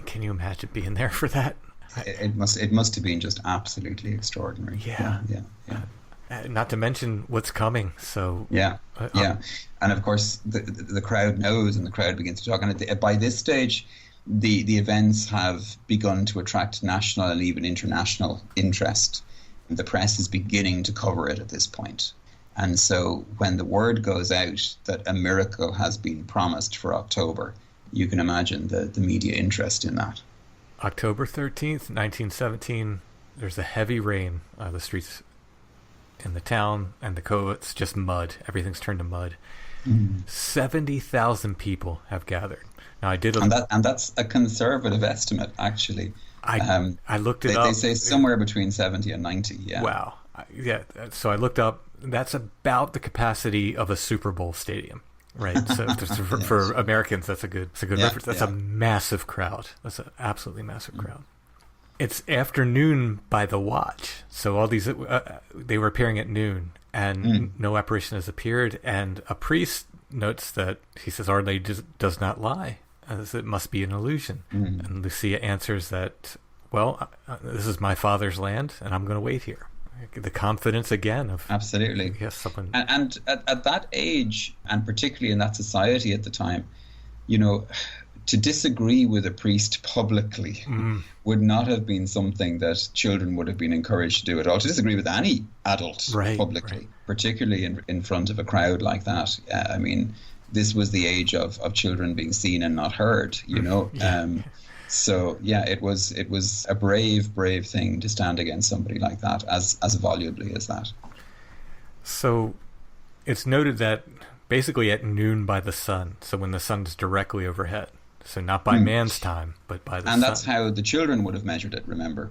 Can you imagine being there for that? It must have been just absolutely extraordinary. Yeah. Not to mention what's coming. So yeah. And of course, the crowd knows, and the crowd begins to talk. And by this stage, the events have begun to attract national and even international interest. The press is beginning to cover it at this point. And so when the word goes out that a miracle has been promised for October, you can imagine the media interest in that. October 13th, 1917, there's a heavy rain on the streets in the town, and the cove, it's just mud. Everything's turned to mud. 70,000 people have gathered. Now I did, and that's a conservative estimate, actually. I looked it up. They say somewhere between 70 and 90. Yeah. Wow. Yeah. So I looked up. That's about the capacity of a Super Bowl stadium, right? So for Americans, that's a good reference. That's a massive crowd. That's an absolutely massive crowd. It's afternoon by the watch, so all these they were appearing at noon, and no apparition has appeared. And a priest notes that he says Our Lady does not lie, as it must be an illusion. And Lucia answers that, well, this is my father's land, and I'm going to wait here. The confidence again of absolutely someone. And at that age, and particularly in that society at the time, to disagree with a priest publicly would not have been something that children would have been encouraged to do at all. To disagree with any adult publicly, particularly in front of a crowd like that. I mean, this was the age of children being seen and not heard, you know. So yeah, it was a brave thing to stand against somebody like that as volubly as that. So it's noted that basically at noon by the sun, so when the sun's directly overhead. So not by man's time, but by the sun. And that's how the children would have measured it, remember.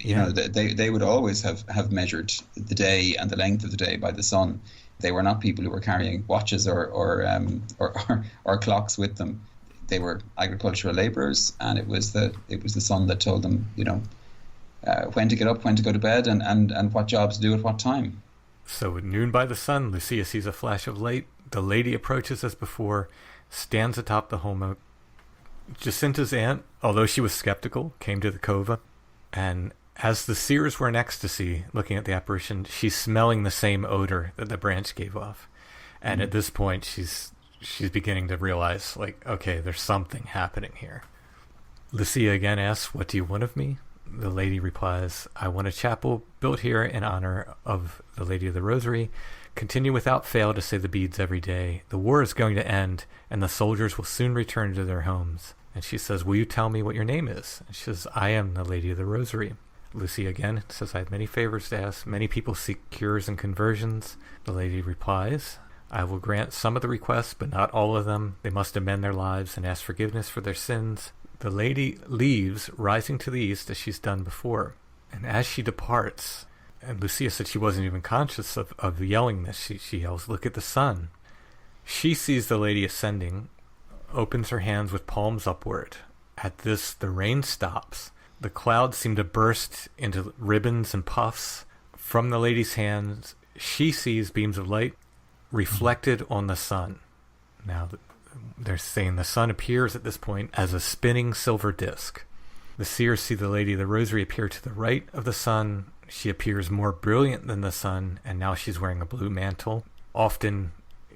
You know, they would always have measured the day and the length of the day by the sun. They were not people who were carrying watches or clocks with them. They were agricultural labourers, and it was the sun that told them, you know, when to get up, when to go to bed, and what jobs to do at what time. So at noon by the sun, Lucia sees a flash of light. The lady approaches as before, stands atop the holm oak. Jacinta's aunt, although she was skeptical, came to the cova, and as the seers were in ecstasy looking at the apparition, she's smelling the same odor that the branch gave off. And at this point, she's beginning to realize, like, okay, there's something happening here. Lucia again asks, "What do you want of me?" The lady replies, "I want a chapel built here in honor of the Lady of the Rosary. Continue without fail to say the beads every day. The war is going to end, and the soldiers will soon return to their homes." And she says, "Will you tell me what your name is?" And she says, "I am the Lady of the Rosary." Lucy again says, "I have many favors to ask. Many people seek cures and conversions." The lady replies, "I will grant some of the requests, but not all of them. They must amend their lives and ask forgiveness for their sins." The lady leaves, rising to the east as she's done before. And as she departs, and Lucia said she wasn't even conscious of yelling this, she yells, "Look at the sun." She sees the lady ascending, opens her hands with palms upward. At this, the rain stops. The clouds seem to burst into ribbons and puffs. From the lady's hands, she sees beams of light reflected on the sun. Now, they're saying the sun appears at this point as a spinning silver disc. The seers see the Lady of the Rosary appear to the right of the sun. She appears more brilliant than the sun, and now she's wearing a blue mantle. Often,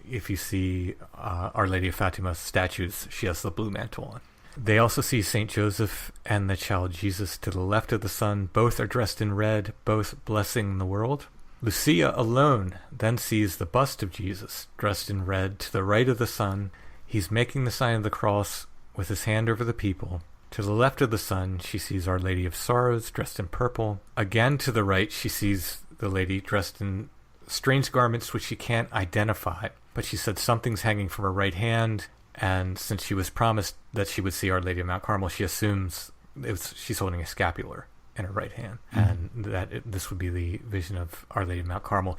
if you see Our Lady of Fatima statues, she has the blue mantle on. They also see St. Joseph and the child Jesus to the left of the sun. Both are dressed in red, both blessing the world. Lucia alone then sees the bust of Jesus, dressed in red, to the right of the sun. He's making the sign of the cross with his hand over the people. To the left of the sun, she sees Our Lady of Sorrows, dressed in purple. Again to the right, she sees the lady dressed in strange garments which she can't identify. But she said something's hanging from her right hand, and since she was promised that she would see Our Lady of Mount Carmel, she assumes she's holding a scapular in her right hand, and that this would be the vision of Our Lady of Mount Carmel.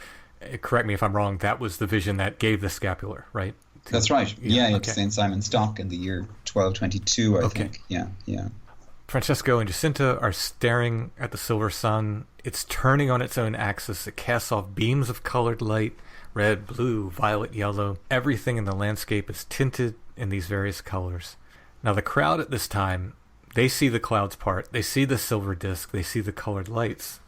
Correct me if I'm wrong, that was the vision that gave the scapular, right? That's right. Yeah, it's St. Simon's Dock in the year 1222, I think. Yeah. Francesco and Jacinta are staring at the silver sun. It's turning on its own axis. It casts off beams of colored light, red, blue, violet, yellow. Everything in the landscape is tinted in these various colors. Now the crowd at this time, they see the clouds part. They see the silver disc. They see the colored lights.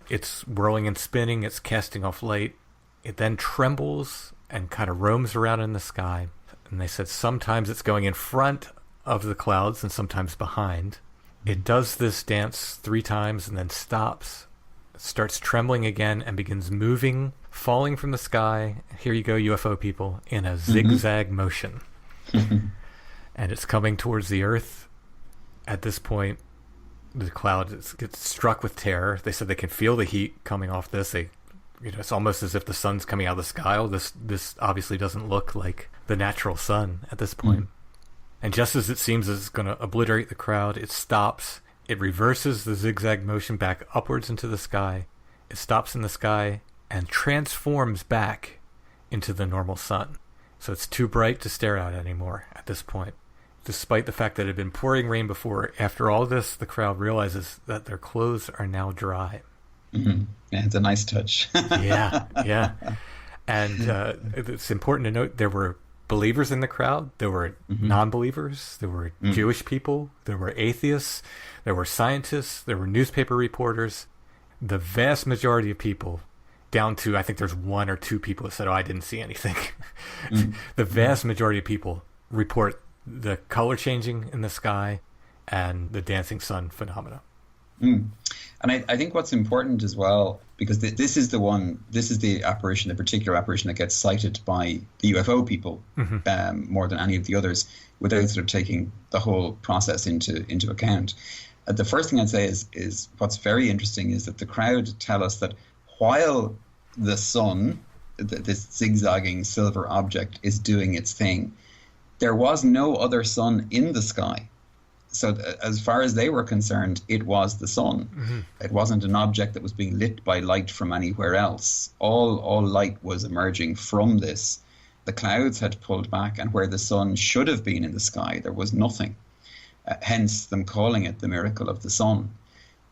It's whirling and spinning. It's casting off light. It then trembles and kind of roams around in the sky. And they said sometimes it's going in front of the clouds and sometimes behind. It does this dance 3 times and then stops. It starts trembling again and begins moving, falling from the sky. Here you go, UFO people, in a zigzag motion. And it's coming towards the earth. At this point, the cloud gets struck with terror. They said they can feel the heat coming off this. It's almost as if the sun's coming out of the sky. Oh, this obviously doesn't look like the natural sun at this point. And just as it seems as it's going to obliterate the crowd, it stops. It reverses the zigzag motion back upwards into the sky. It stops in the sky and transforms back into the normal sun. So it's too bright to stare at anymore at this point. Despite the fact that it had been pouring rain before, after all this, the crowd realizes that their clothes are now dry. Yeah, it's a nice touch. Yeah. And it's important to note there were believers in the crowd, there were non-believers, there were Jewish people, there were atheists, there were scientists, there were newspaper reporters. The vast majority of people, down to I think there's 1 or 2 people that said, "Oh, I didn't see anything." The vast majority of people report the color changing in the sky, and the dancing sun phenomena. Mm. And I think what's important as well, because this is the apparition, the particular apparition that gets cited by the UFO people more than any of the others, without sort of taking the whole process into account. The first thing I'd say is what's very interesting is that the crowd tell us that while the sun, this zigzagging silver object, is doing its thing, there was no other sun in the sky. So as far as they were concerned, it was the sun. Mm-hmm. It wasn't an object that was being lit by light from anywhere else. All light was emerging from this. The clouds had pulled back, and where the sun should have been in the sky, there was nothing. Hence them calling it the miracle of the sun.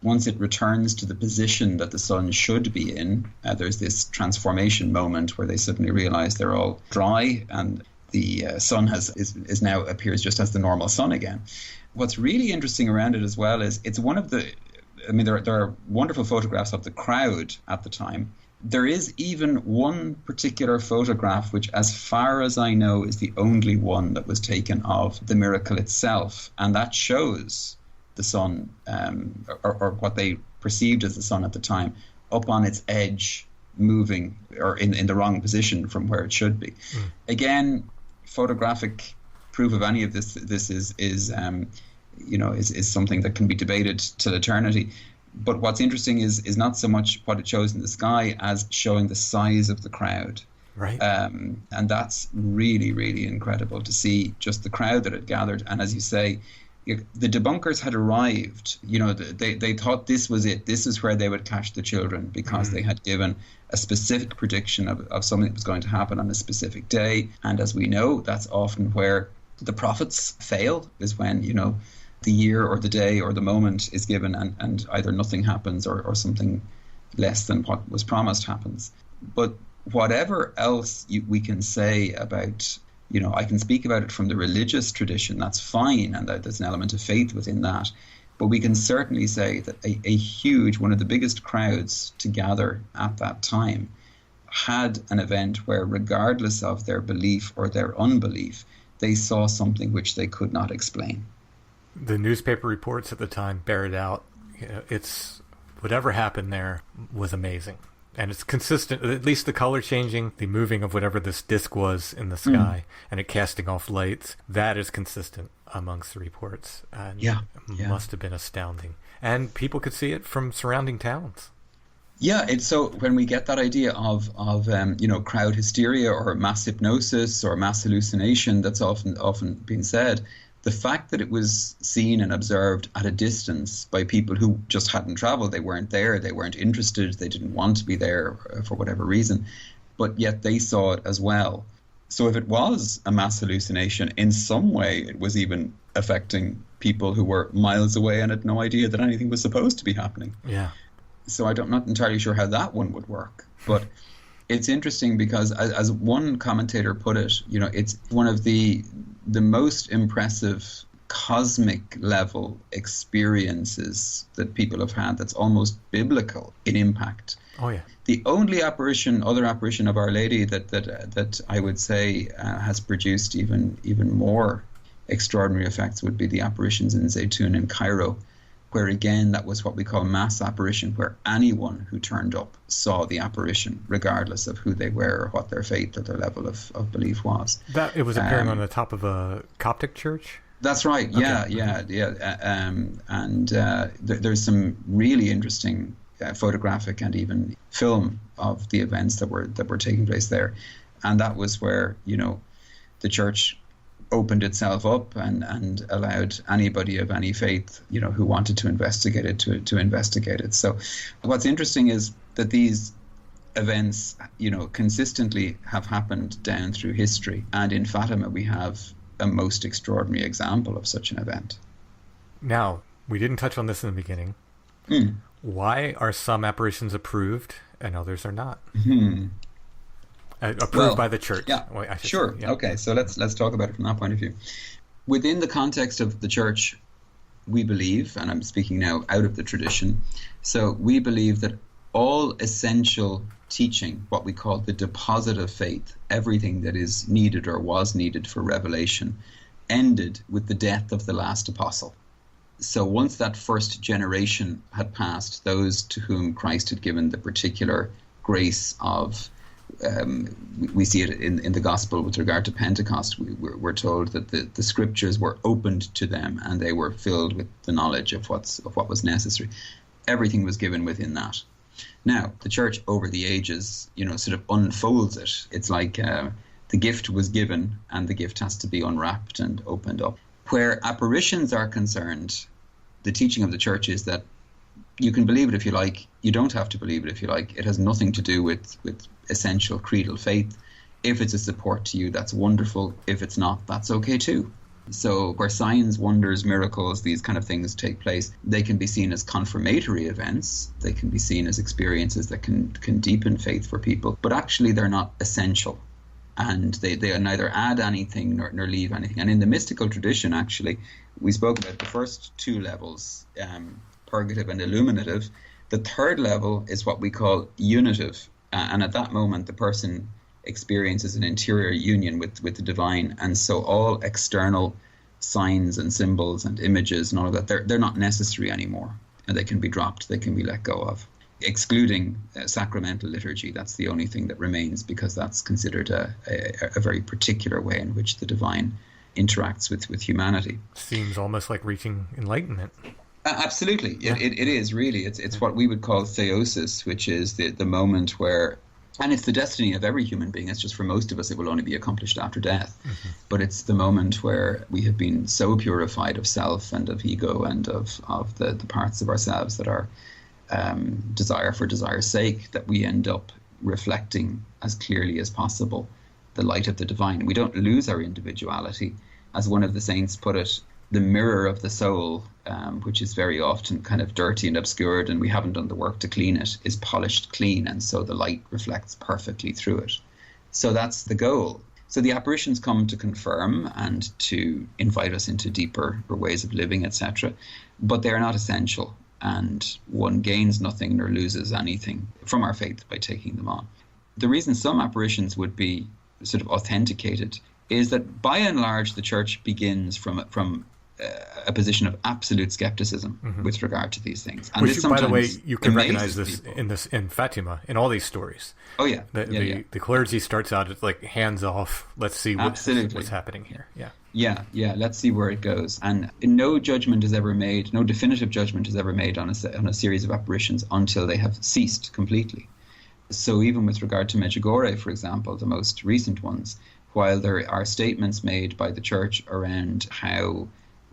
Once it returns to the position that the sun should be in, there's this transformation moment where they suddenly realize they're all dry, and the sun is now appears just as the normal sun again. What's really interesting around it as well is it's one of the, I mean, there are wonderful photographs of the crowd at the time. There is even one particular photograph, which as far as I know is the only one that was taken of the miracle itself. And that shows the sun, or what they perceived as the sun at the time, up on its edge, moving, or in the wrong position from where it should be. Again, photographic proof of any of this is something that can be debated till eternity. But what's interesting is not so much what it shows in the sky as showing the size of the crowd. Right. And that's really, really incredible to see just the crowd that had gathered. And as you say, the debunkers had arrived. They thought this was it. This is where they would catch the children, because they had given a specific prediction of something that was going to happen on a specific day. And as we know, that's often where the prophets fail, is when, the year or the day or the moment is given and either nothing happens or something less than what was promised happens. But whatever else we can say about, I can speak about it from the religious tradition, that's fine, and there's an element of faith within that. But we can certainly say that a huge, one of the biggest crowds to gather at that time had an event where, regardless of their belief or their unbelief, they saw something which they could not explain. The newspaper reports at the time bear it out. It's whatever happened there was amazing. And it's consistent, at least the color changing, the moving of whatever this disc was in the sky, and it casting off lights, that is consistent amongst the reports. And it must have been astounding. And people could see it from surrounding towns. Yeah, so when we get that idea of crowd hysteria or mass hypnosis or mass hallucination, that's often been said, the fact that it was seen and observed at a distance by people who just hadn't traveled, they weren't there, they weren't interested, they didn't want to be there for whatever reason, but yet they saw it as well. So if it was a mass hallucination, in some way it was even affecting people who were miles away and had no idea that anything was supposed to be happening. Yeah. So I'm not entirely sure how that one would work, but it's interesting because, as one commentator put it, it's one of the most impressive cosmic level experiences that people have had that's almost biblical in impact. Oh yeah. The only other apparition of Our Lady that I would say has produced even more extraordinary effects would be the apparitions in Zaytun in Cairo, where again that was what we call mass apparition, where anyone who turned up saw the apparition, regardless of who they were or what their faith or their level of belief was. That it was appearing on the top of a Coptic church? That's right, yeah. There's some really interesting photographic and even film of the events that were taking place there. And that was where, the church opened itself up and allowed anybody of any faith, who wanted to investigate it to investigate it. So what's interesting is that these events, consistently have happened down through history. And in Fatima, we have a most extraordinary example of such an event. Now, we didn't touch on this in the beginning. Why are some apparitions approved and others are not? Approved by the church. Yeah, sure. Yeah. Okay, so let's talk about it from that point of view. Within the context of the church, we believe, and I'm speaking now out of the tradition, so we believe that all essential teaching, what we call the deposit of faith, everything that is needed or was needed for revelation, ended with the death of the last apostle. So once that first generation had passed, those to whom Christ had given the particular grace of, we see it in the gospel with regard to Pentecost, we're told that the scriptures were opened to them and they were filled with the knowledge of what was necessary. Everything was given within that. Now, the church over the ages, sort of unfolds it. It's like the gift was given and the gift has to be unwrapped and opened up. Where apparitions are concerned, the teaching of the church is that you can believe it if you like. You don't have to believe it if you like. It has nothing to do with essential creedal faith. If it's a support to you, that's wonderful. If it's not, that's okay too. So where signs, wonders, miracles, these kind of things take place, they can be seen as confirmatory events. They can be seen as experiences that can deepen faith for people. But actually, they're not essential. And they neither add anything nor leave anything. And in the mystical tradition, actually, we spoke about the first two levels, purgative and illuminative. The third level is what we call unitive. And at that moment, the person experiences an interior union with the divine. And so all external signs and symbols and images and all of that, they're not necessary anymore. And they can be dropped, they can be let go of. Excluding sacramental liturgy, that's the only thing that remains, because that's considered a very particular way in which the divine interacts with humanity. Seems almost like reaching enlightenment. Absolutely, yeah. It is really. It's what we would call theosis, which is the moment where, and it's the destiny of every human being. It's just for most of us, it will only be accomplished after death. Mm-hmm. But it's the moment where we have been so purified of self and of ego and of the parts of ourselves that are desire for desire's sake, that we end up reflecting as clearly as possible the light of the divine. We don't lose our individuality. As one of the saints put it, the mirror of the soul, which is very often kind of dirty and obscured and we haven't done the work to clean it, is polished clean, and so the light reflects perfectly through it. So that's the goal. So the apparitions come to confirm and to invite us into deeper ways of living, etc. But they are not essential. And one gains nothing nor loses anything from our faith by taking them on. The reason some apparitions would be sort of authenticated is that by and large the church begins from a position of absolute skepticism with regard to these things. And which, by the way, you can recognize this in Fatima, in all these stories. Oh yeah. The clergy starts out as like hands off. Let's see what's happening here. Yeah. Yeah. Let's see where it goes. And no judgment is ever made. No definitive judgment is ever made on a series of apparitions until they have ceased completely. So even with regard to Medjugorje, for example, the most recent ones, while there are statements made by the church around how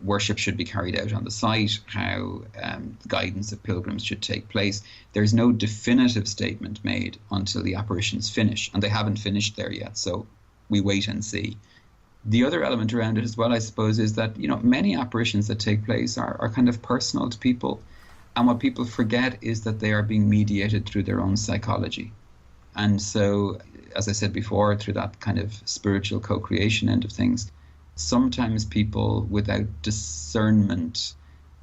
worship should be carried out on the site, how the guidance of pilgrims should take place, there's no definitive statement made until the apparitions finish. And they haven't finished there yet, so we wait and see. The other element around it as well, I suppose, is that many apparitions that take place are kind of personal to people. And what people forget is that they are being mediated through their own psychology. And so, as I said before, through that kind of spiritual co-creation end of things, sometimes people without discernment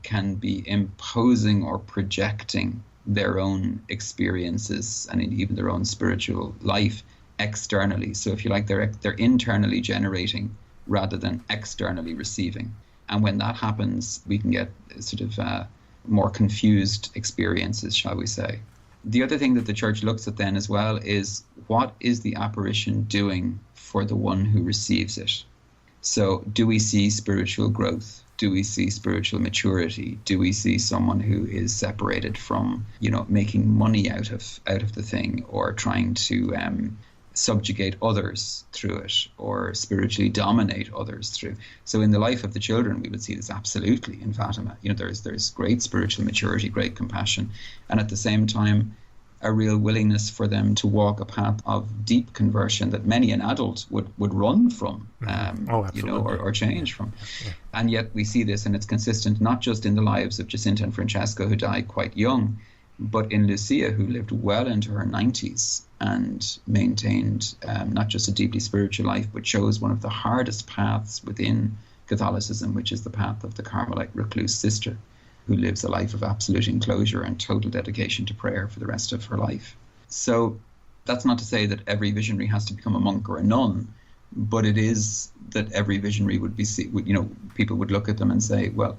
can be imposing or projecting their own experiences and even their own spiritual life externally. So if you like, they're internally generating rather than externally receiving. And when that happens, we can get sort of more confused experiences, shall we say. The other thing that the church looks at then as well is, what is the apparition doing for the one who receives it? So do we see spiritual growth? Do we see spiritual maturity? Do we see someone who is separated from, making money out of the thing, or trying to subjugate others through it, or spiritually dominate others through? So in the life of the children, we would see this absolutely in Fatima. There's great spiritual maturity, great compassion, and at the same time, a real willingness for them to walk a path of deep conversion that many an adult would run from, or change from. Yeah. And yet we see this, and it's consistent not just in the lives of Jacinta and Francesco, who died quite young, but in Lucia, who lived well into her 90s and maintained not just a deeply spiritual life, but chose one of the hardest paths within Catholicism, which is the path of the Carmelite recluse sister, who lives a life of absolute enclosure and total dedication to prayer for the rest of her life. So that's not to say that every visionary has to become a monk or a nun, but it is that every visionary would be, people would look at them and say, well,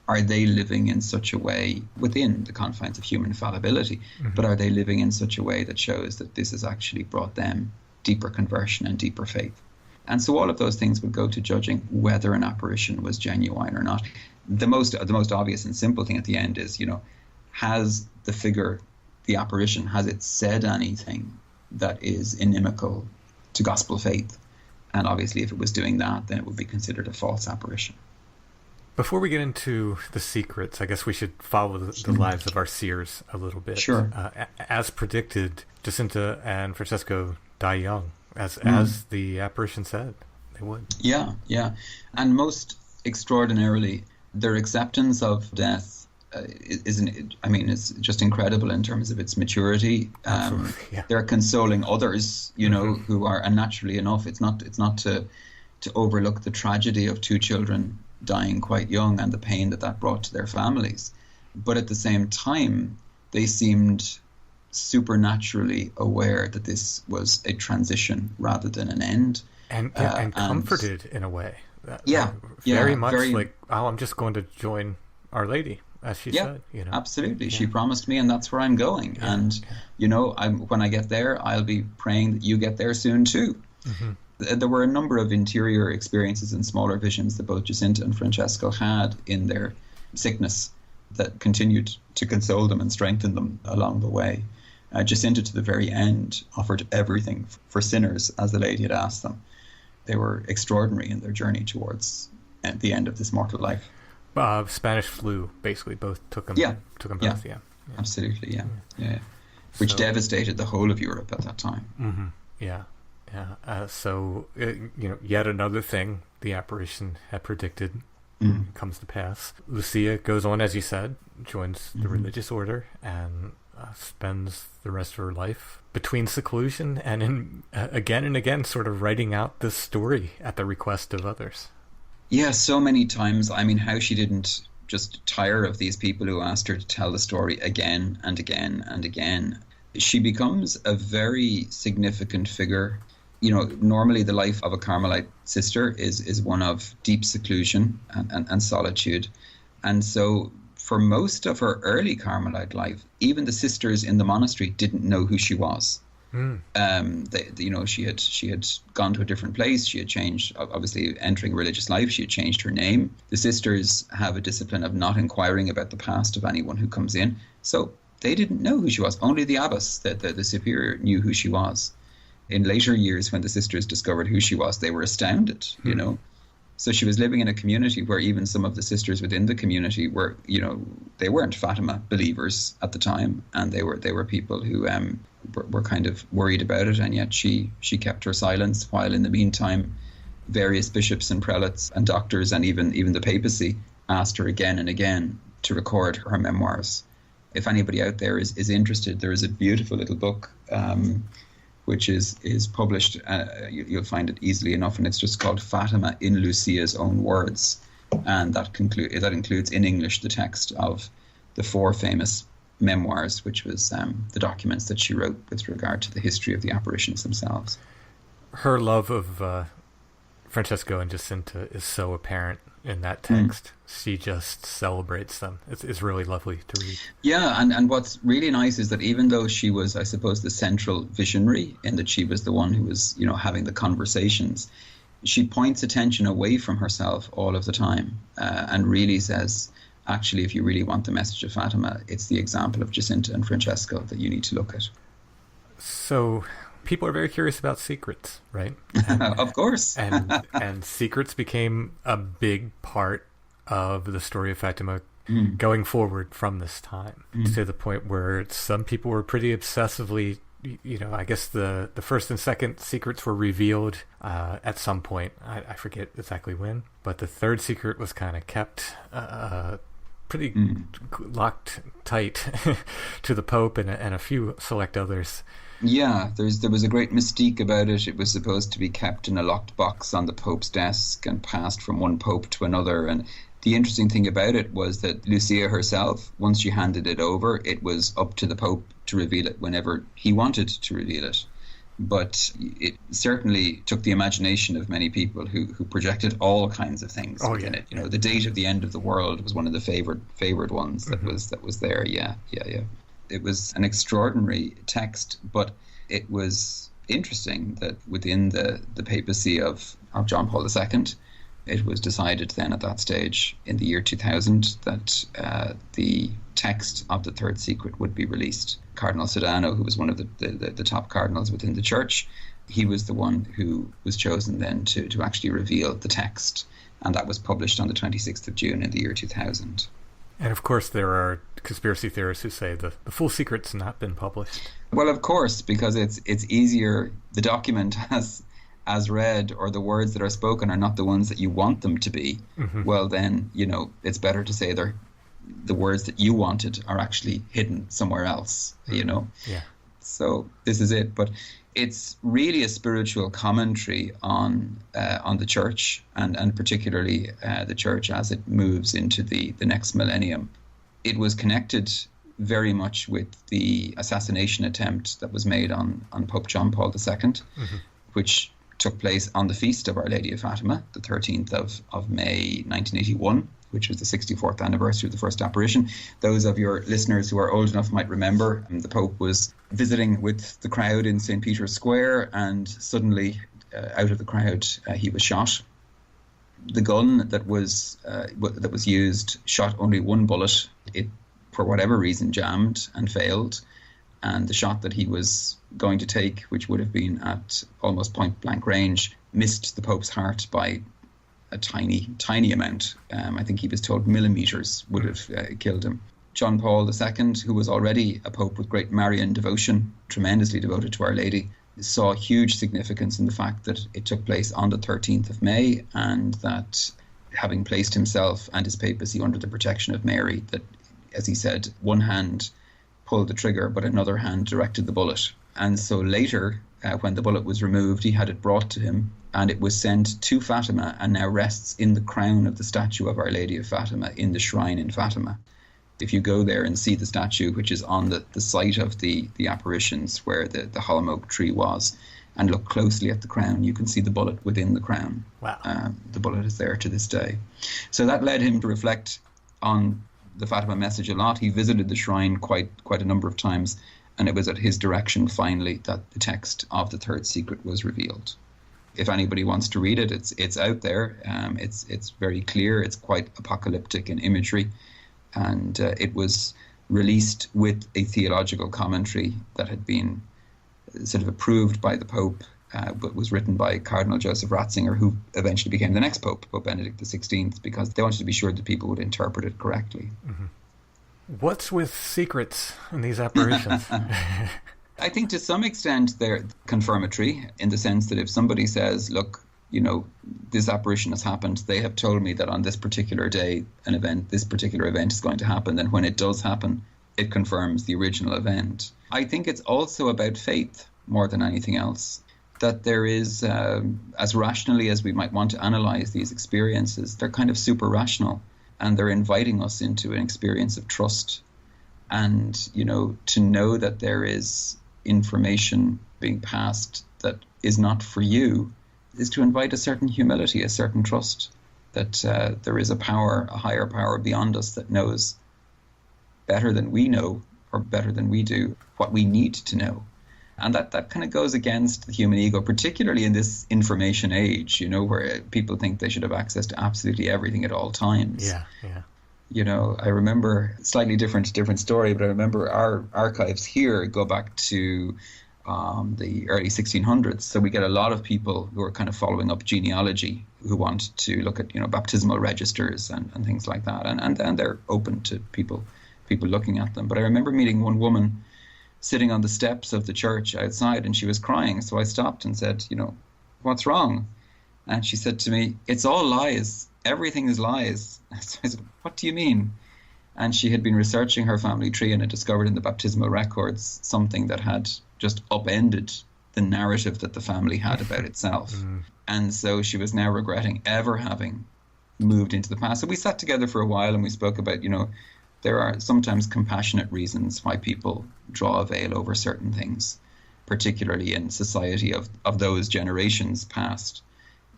are they living in such a way within the confines of human fallibility, but are they living in such a way that shows that this has actually brought them deeper conversion and deeper faith? And so all of those things would go to judging whether an apparition was genuine or not. The most obvious and simple thing at the end is, has the figure, the apparition, has it said anything that is inimical to gospel faith? And obviously, if it was doing that, then it would be considered a false apparition. Before we get into the secrets, I guess we should follow the lives of our seers a little bit. Sure. As predicted, Jacinta and Francesco die young, as the apparition said they would. Yeah. And most extraordinarily, their acceptance of death it's just incredible in terms of its maturity. They're consoling others, who are, and naturally enough, it's not to overlook the tragedy of two children dying quite young and the pain that brought to their families. But at the same time, they seemed supernaturally aware that this was a transition rather than an end. And comforted in a way. Very much very, like, I'm just going to join Our Lady, as she said. Absolutely. She promised me, and that's where I'm going. And, when I get there, I'll be praying that you get there soon too. There were a number of interior experiences and smaller visions that both Jacinta and Francesco had in their sickness that continued to console them and strengthen them along the way. Jacinta, to the very end, offered everything for sinners as the Lady had asked them. They were extraordinary in their journey towards the end of this mortal life. Spanish flu, basically, both took them. Took them both. Yeah. Absolutely. Yeah. Which devastated the whole of Europe at that time. Yeah. So, yet another thing the apparition had predicted comes to pass. Lucia goes on, as you said, joins the religious order, and spends the rest of her life between seclusion and again and again sort of writing out this story at the request of others. Yeah, so many times. I mean, how she didn't just tire of these people who asked her to tell the story again and again and again. She becomes a very significant figure. Normally the life of a Carmelite sister is one of deep seclusion and solitude. And so for most of her early Carmelite life, even the sisters in the monastery didn't know who she was. She had gone to a different place. She had changed, obviously entering religious life. She had changed her name. The sisters have a discipline of not inquiring about the past of anyone who comes in. So they didn't know who she was. Only the abbess, the superior, knew who she was. In later years, when the sisters discovered who she was, they were astounded, So she was living in a community where even some of the sisters within the community were, they weren't Fatima believers at the time, and they were people who were kind of worried about it, and yet she kept her silence, while in the meantime, various bishops and prelates and doctors and even the papacy asked her again and again to record her memoirs. If anybody out there is interested, there is a beautiful little book which is published. You'll find it easily enough, and it's just called Fatima in Lucia's Own Words, and that includes in English the text of the 4 famous memoirs, which was the documents that she wrote with regard to the history of the apparitions themselves. Her love of Francesco and Jacinta is so apparent in that text. She just celebrates them. It's really lovely to read. Yeah, and what's really nice is that even though she was, I suppose, the central visionary, in that she was the one who was, having the conversations, she points attention away from herself all of the time, and really says, actually, if you really want the message of Fatima, it's the example of Jacinta and Francesco that you need to look at. So people are very curious about secrets, right? Of course. and secrets became a big part of the story of Fatima going forward from this time, to the point where some people were pretty obsessively, I guess the first and second secrets were revealed at some point. I forget exactly when, but the third secret was kind of kept pretty locked tight to the Pope and a few select others. Yeah, there was a great mystique about it. It was supposed to be kept in a locked box on the Pope's desk and passed from one Pope to another. And the interesting thing about it was that Lucia herself, once she handed it over, it was up to the Pope to reveal it whenever he wanted to reveal it. but it certainly took the imagination of many people who projected all kinds of things within it. The date of the end of the world was one of the favored ones that was there. Yeah. It was an extraordinary text, but it was interesting that within the papacy of John Paul II, it was decided then at that stage in the year 2000 that the text of the Third Secret would be released. Cardinal Sodano, who was one of the top cardinals within the church, he was the one who was chosen then to actually reveal the text. And that was published on the 26th of June in the year 2000. And of course there are conspiracy theorists who say the full secret's not been published. Well, of course, because it's easier. The document as read, or the words that are spoken are not the ones that you want them to be. Well, then, it's better to say the words that you wanted are actually hidden somewhere else, Yeah. So this is it. But it's really a spiritual commentary on the church, and particularly the church as it moves into the next millennium. It was connected very much with the assassination attempt that was made on Pope John Paul II, which took place on the feast of Our Lady of Fatima, the 13th of May 1981, which was the 64th anniversary of the first apparition. Those of your listeners who are old enough might remember the Pope was visiting with the crowd in St. Peter's Square, and suddenly out of the crowd he was shot. The gun that was used shot only one bullet. It, for whatever reason, jammed and failed. And the shot that he was going to take, which would have been at almost point blank range, missed the Pope's heart by a tiny, tiny amount. I think he was told millimeters would have killed him. John Paul II, who was already a Pope with great Marian devotion, tremendously devoted to Our Lady, saw huge significance in the fact that it took place on the 13th of May, and that having placed himself and his papacy under the protection of Mary, that, as he said, one hand pulled the trigger, but another hand directed the bullet. And so later, when the bullet was removed, he had it brought to him, and it was sent to Fatima and now rests in the crown of the statue of Our Lady of Fatima in the shrine in Fatima. If you go there and see the statue, which is on the site of the apparitions where the hollow oak tree was, and look closely at the crown, you can see the bullet within the crown. Wow. The bullet is there to this day. So that led him to reflect on the Fatima message a lot. He visited the shrine quite a number of times, and it was at his direction finally that the text of the Third Secret was revealed. If anybody wants to read it, it's out there. It's very clear. It's quite apocalyptic in imagery, and it was released with a theological commentary that had been sort of approved by the Pope, but was written by Cardinal Joseph Ratzinger, who eventually became the next Pope, Pope Benedict XVI, because they wanted to be sure that people would interpret it correctly. What's with secrets in these apparitions? I think to some extent they're confirmatory, in the sense that if somebody says, look, this apparition has happened, they have told me that on this particular day this particular event is going to happen, then when it does happen, it confirms the original event. I think it's also about faith more than anything else, that there is, as rationally as we might want to analyze these experiences, they're kind of super rational, and they're inviting us into an experience of trust. And, to know that there is information being passed that is not for you is to invite a certain humility, a certain trust that there is a power, a higher power beyond us that knows better than we know, or better than we do, what we need to know. And that kind of goes against the human ego, particularly in this information age, where people think they should have access to absolutely everything at all times. Yeah. I remember slightly different story, but I remember our archives here go back to the early 1600s. So we get a lot of people who are kind of following up genealogy, who want to look at, baptismal registers and things like that. And they're open to people looking at them. But I remember meeting one woman sitting on the steps of the church outside, and she was crying. So I stopped and said, what's wrong? And she said to me, it's all lies. Everything is lies. So I said, what do you mean? And she had been researching her family tree and had discovered in the baptismal records something that had just upended the narrative that the family had about itself. And so she was now regretting ever having moved into the past. So we sat together for a while and we spoke about, there are sometimes compassionate reasons why people draw a veil over certain things. particularly in society of those generations past.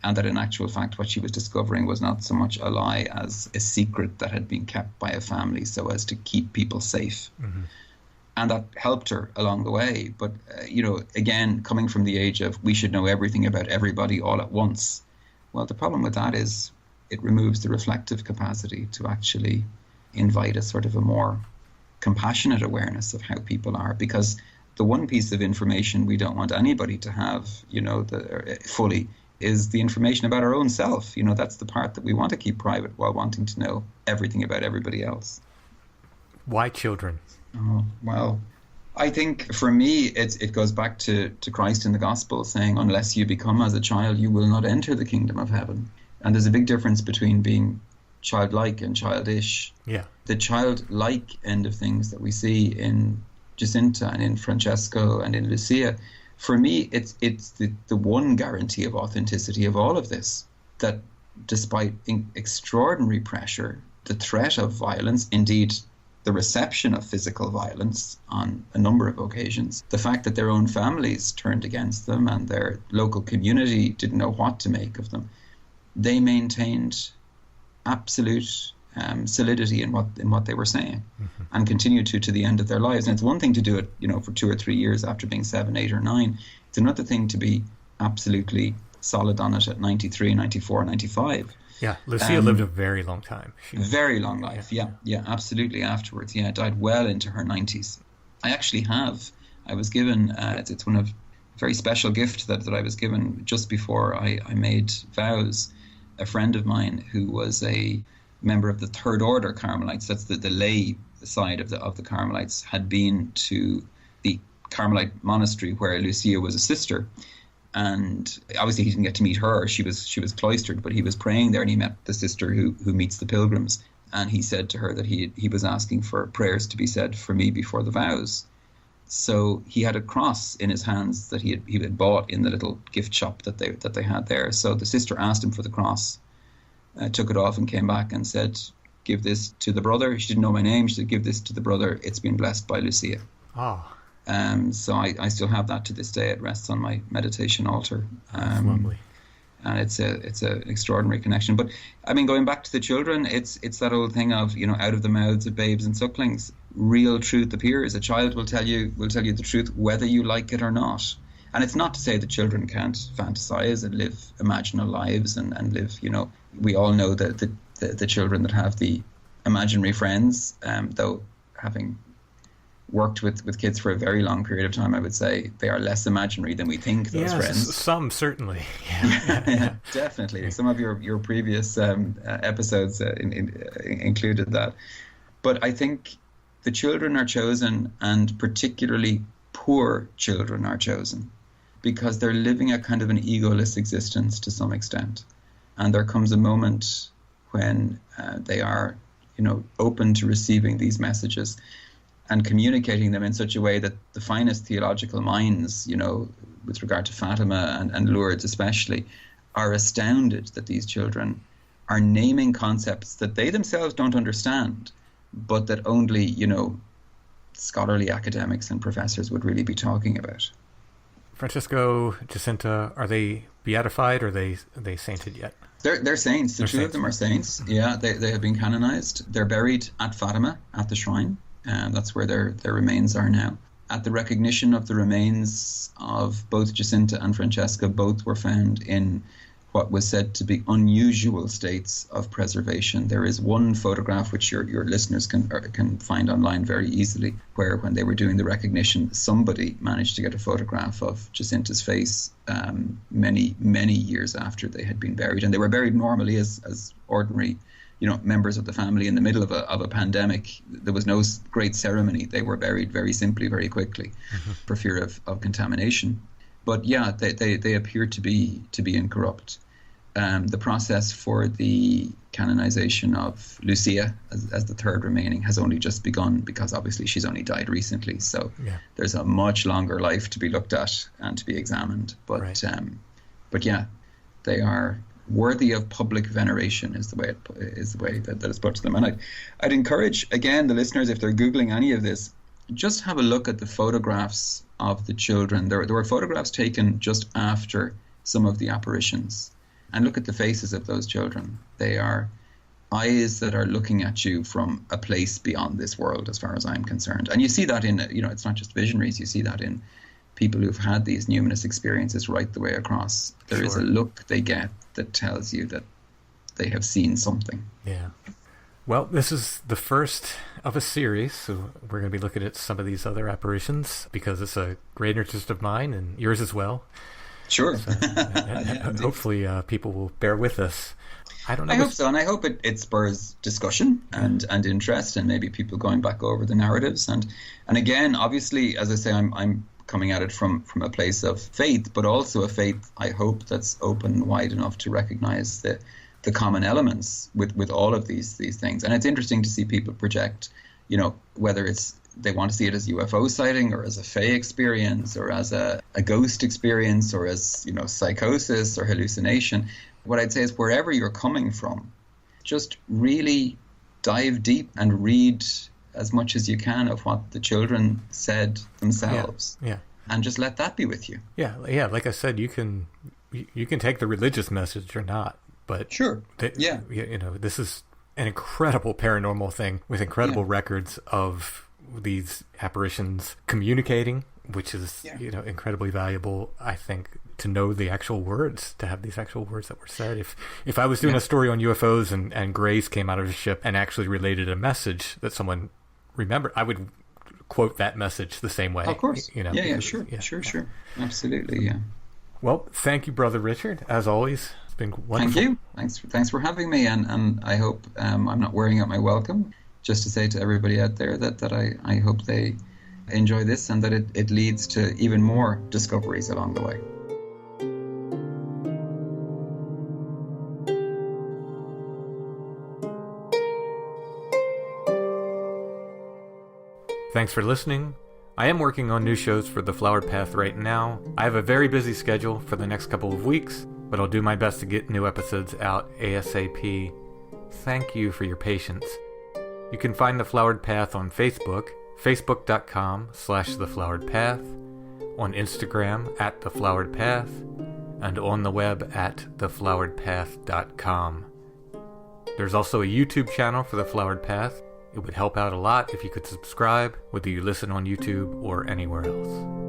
And that in actual fact, what she was discovering was not so much a lie as a secret that had been kept by a family so as to keep people safe. Mm-hmm. And that helped her along the way. But, again, coming from the age of we should know everything about everybody all at once. Well, the problem with that is it removes the reflective capacity to actually invite a sort of a more compassionate awareness of how people are. Because the one piece of information we don't want anybody to have, fully, is the information about our own self. That's the part that we want to keep private while wanting to know everything about everybody else. Why children? Oh, well, I think for me, it goes back to Christ in the gospel saying, unless you become as a child, you will not enter the kingdom of heaven. And there's a big difference between being childlike and childish. Yeah. The childlike end of things that we see in Jacinta and in Francesco and in Lucia, for me, it's the one guarantee of authenticity of all of this, that despite extraordinary pressure, the threat of violence, indeed the reception of physical violence on a number of occasions, the fact that their own families turned against them and their local community didn't know what to make of them, they maintained absolute solidity in what they were saying, mm-hmm. and continued to the end of their lives. And it's one thing to do it, for 2 or 3 years after being 7, 8 or 9. It's another thing to be absolutely solid on it at 93, 94, 95. Yeah, Lucia lived a very long time. Very long life, yeah, absolutely. Afterwards, died well into her 90s. I was given, it's one of a very special gift that I was given just before I made vows. A friend of mine who was a member of the Third Order Carmelites, that's the lay side of the Carmelites, had been to the Carmelite monastery where Lucia was a sister. And obviously he didn't get to meet her. She was cloistered, but he was praying there and he met the sister who meets the pilgrims. And he said to her that he was asking for prayers to be said for me before the vows. So he had a cross in his hands that he had bought in the little gift shop that they had there. So the sister asked him for the cross, took it off and came back and said, "Give this to the brother." She didn't know my name. She said, "Give this to the brother. It's been blessed by Lucia." Oh. So I still have that to this day. It rests on my meditation altar. That's lovely. And it's an extraordinary connection. But I mean, going back to the children, it's that old thing of, out of the mouths of babes and sucklings, real truth appears. A child will tell you the truth whether you like it or not. And it's not to say that children can't fantasize and live imaginal lives and live, we all know that the children that have the imaginary friends, though having worked with kids for a very long period of time, I would say they are less imaginary than we think, those friends. Some certainly. Yeah, definitely. Some of your previous episodes included that. But I think the children are chosen, and particularly poor children are chosen, because they're living a kind of an egoless existence to some extent. And there comes a moment when they are, open to receiving these messages and communicating them in such a way that the finest theological minds, with regard to Fatima and Lourdes especially, are astounded that these children are naming concepts that they themselves don't understand, but that only, scholarly academics and professors would really be talking about. Francesco, Jacinta, are they beatified or are they sainted yet? They're saints. The two of them are saints. Yeah, they have been canonized. They're buried at Fatima, at the shrine. That's where their remains are now. At the recognition of the remains of both Jacinta and Francesca, both were found in what was said to be unusual states of preservation. There is one photograph which your listeners can find online very easily, where when they were doing the recognition, somebody managed to get a photograph of Jacinta's face many, many years after they had been buried. And they were buried normally as ordinary members of the family in the middle of a pandemic. There was no great ceremony. They were buried very simply, very quickly, for fear of contamination. But yeah, they appear to be incorrupt. The process for the canonization of Lucia as the third remaining has only just begun, because obviously she's only died recently. So there's a much longer life to be looked at and to be examined. But right. But yeah, they are worthy of public veneration is the way that is put to them. And I'd encourage, again, the listeners, if they're Googling any of this, just have a look at the photographs of the children. There were photographs taken just after some of the apparitions. And look at the faces of those children. They are eyes that are looking at you from a place beyond this world, as far as I'm concerned. And you see that in, it's not just visionaries. You see that in people who've had these numinous experiences right the way across. There is a look they get that tells you that they have seen something. Yeah. Well, this is the first of a series, so we're going to be looking at some of these other apparitions because it's a great interest of mine and yours as well. Sure. So, hopefully people will bear with us. I don't know. I hope so, and I hope it spurs discussion and interest, and maybe people going back over the narratives. And again, obviously, as I say, I'm coming at it from a place of faith, but also a faith, I hope, that's open wide enough to recognize the common elements with all of these things. And it's interesting to see people project, whether it's they want to see it as UFO sighting or as a Fae experience or as a ghost experience or as, psychosis or hallucination. What I'd say is wherever you're coming from, just really dive deep and read as much as you can of what the children said themselves. Yeah. And just let that be with you. Yeah. Like I said, you can take the religious message or not. But sure, this is an incredible paranormal thing with incredible records of these apparitions communicating, which is incredibly valuable. I think to know the actual words, to have these actual words that were said. If I was doing a story on UFOs and Grace came out of a ship and actually related a message that someone remembered, I would quote that message the same way. Of course, sure, absolutely, yeah. Well, thank you, Brother Richard, as always. Been wonderful. Thank you. Thanks for having me, and I hope I'm not wearing out my welcome. Just to say to everybody out there that I hope they enjoy this and that it leads to even more discoveries along the way. Thanks for listening. I am working on new shows for The Flowered Path right now. I have a very busy schedule for the next couple of weeks, but I'll do my best to get new episodes out ASAP. Thank you for your patience. You can find The Flowered Path on Facebook, facebook.com/thefloweredpath, on Instagram @thefloweredpath, and on the web at thefloweredpath.com. There's also a YouTube channel for The Flowered Path. It would help out a lot if you could subscribe, whether you listen on YouTube or anywhere else.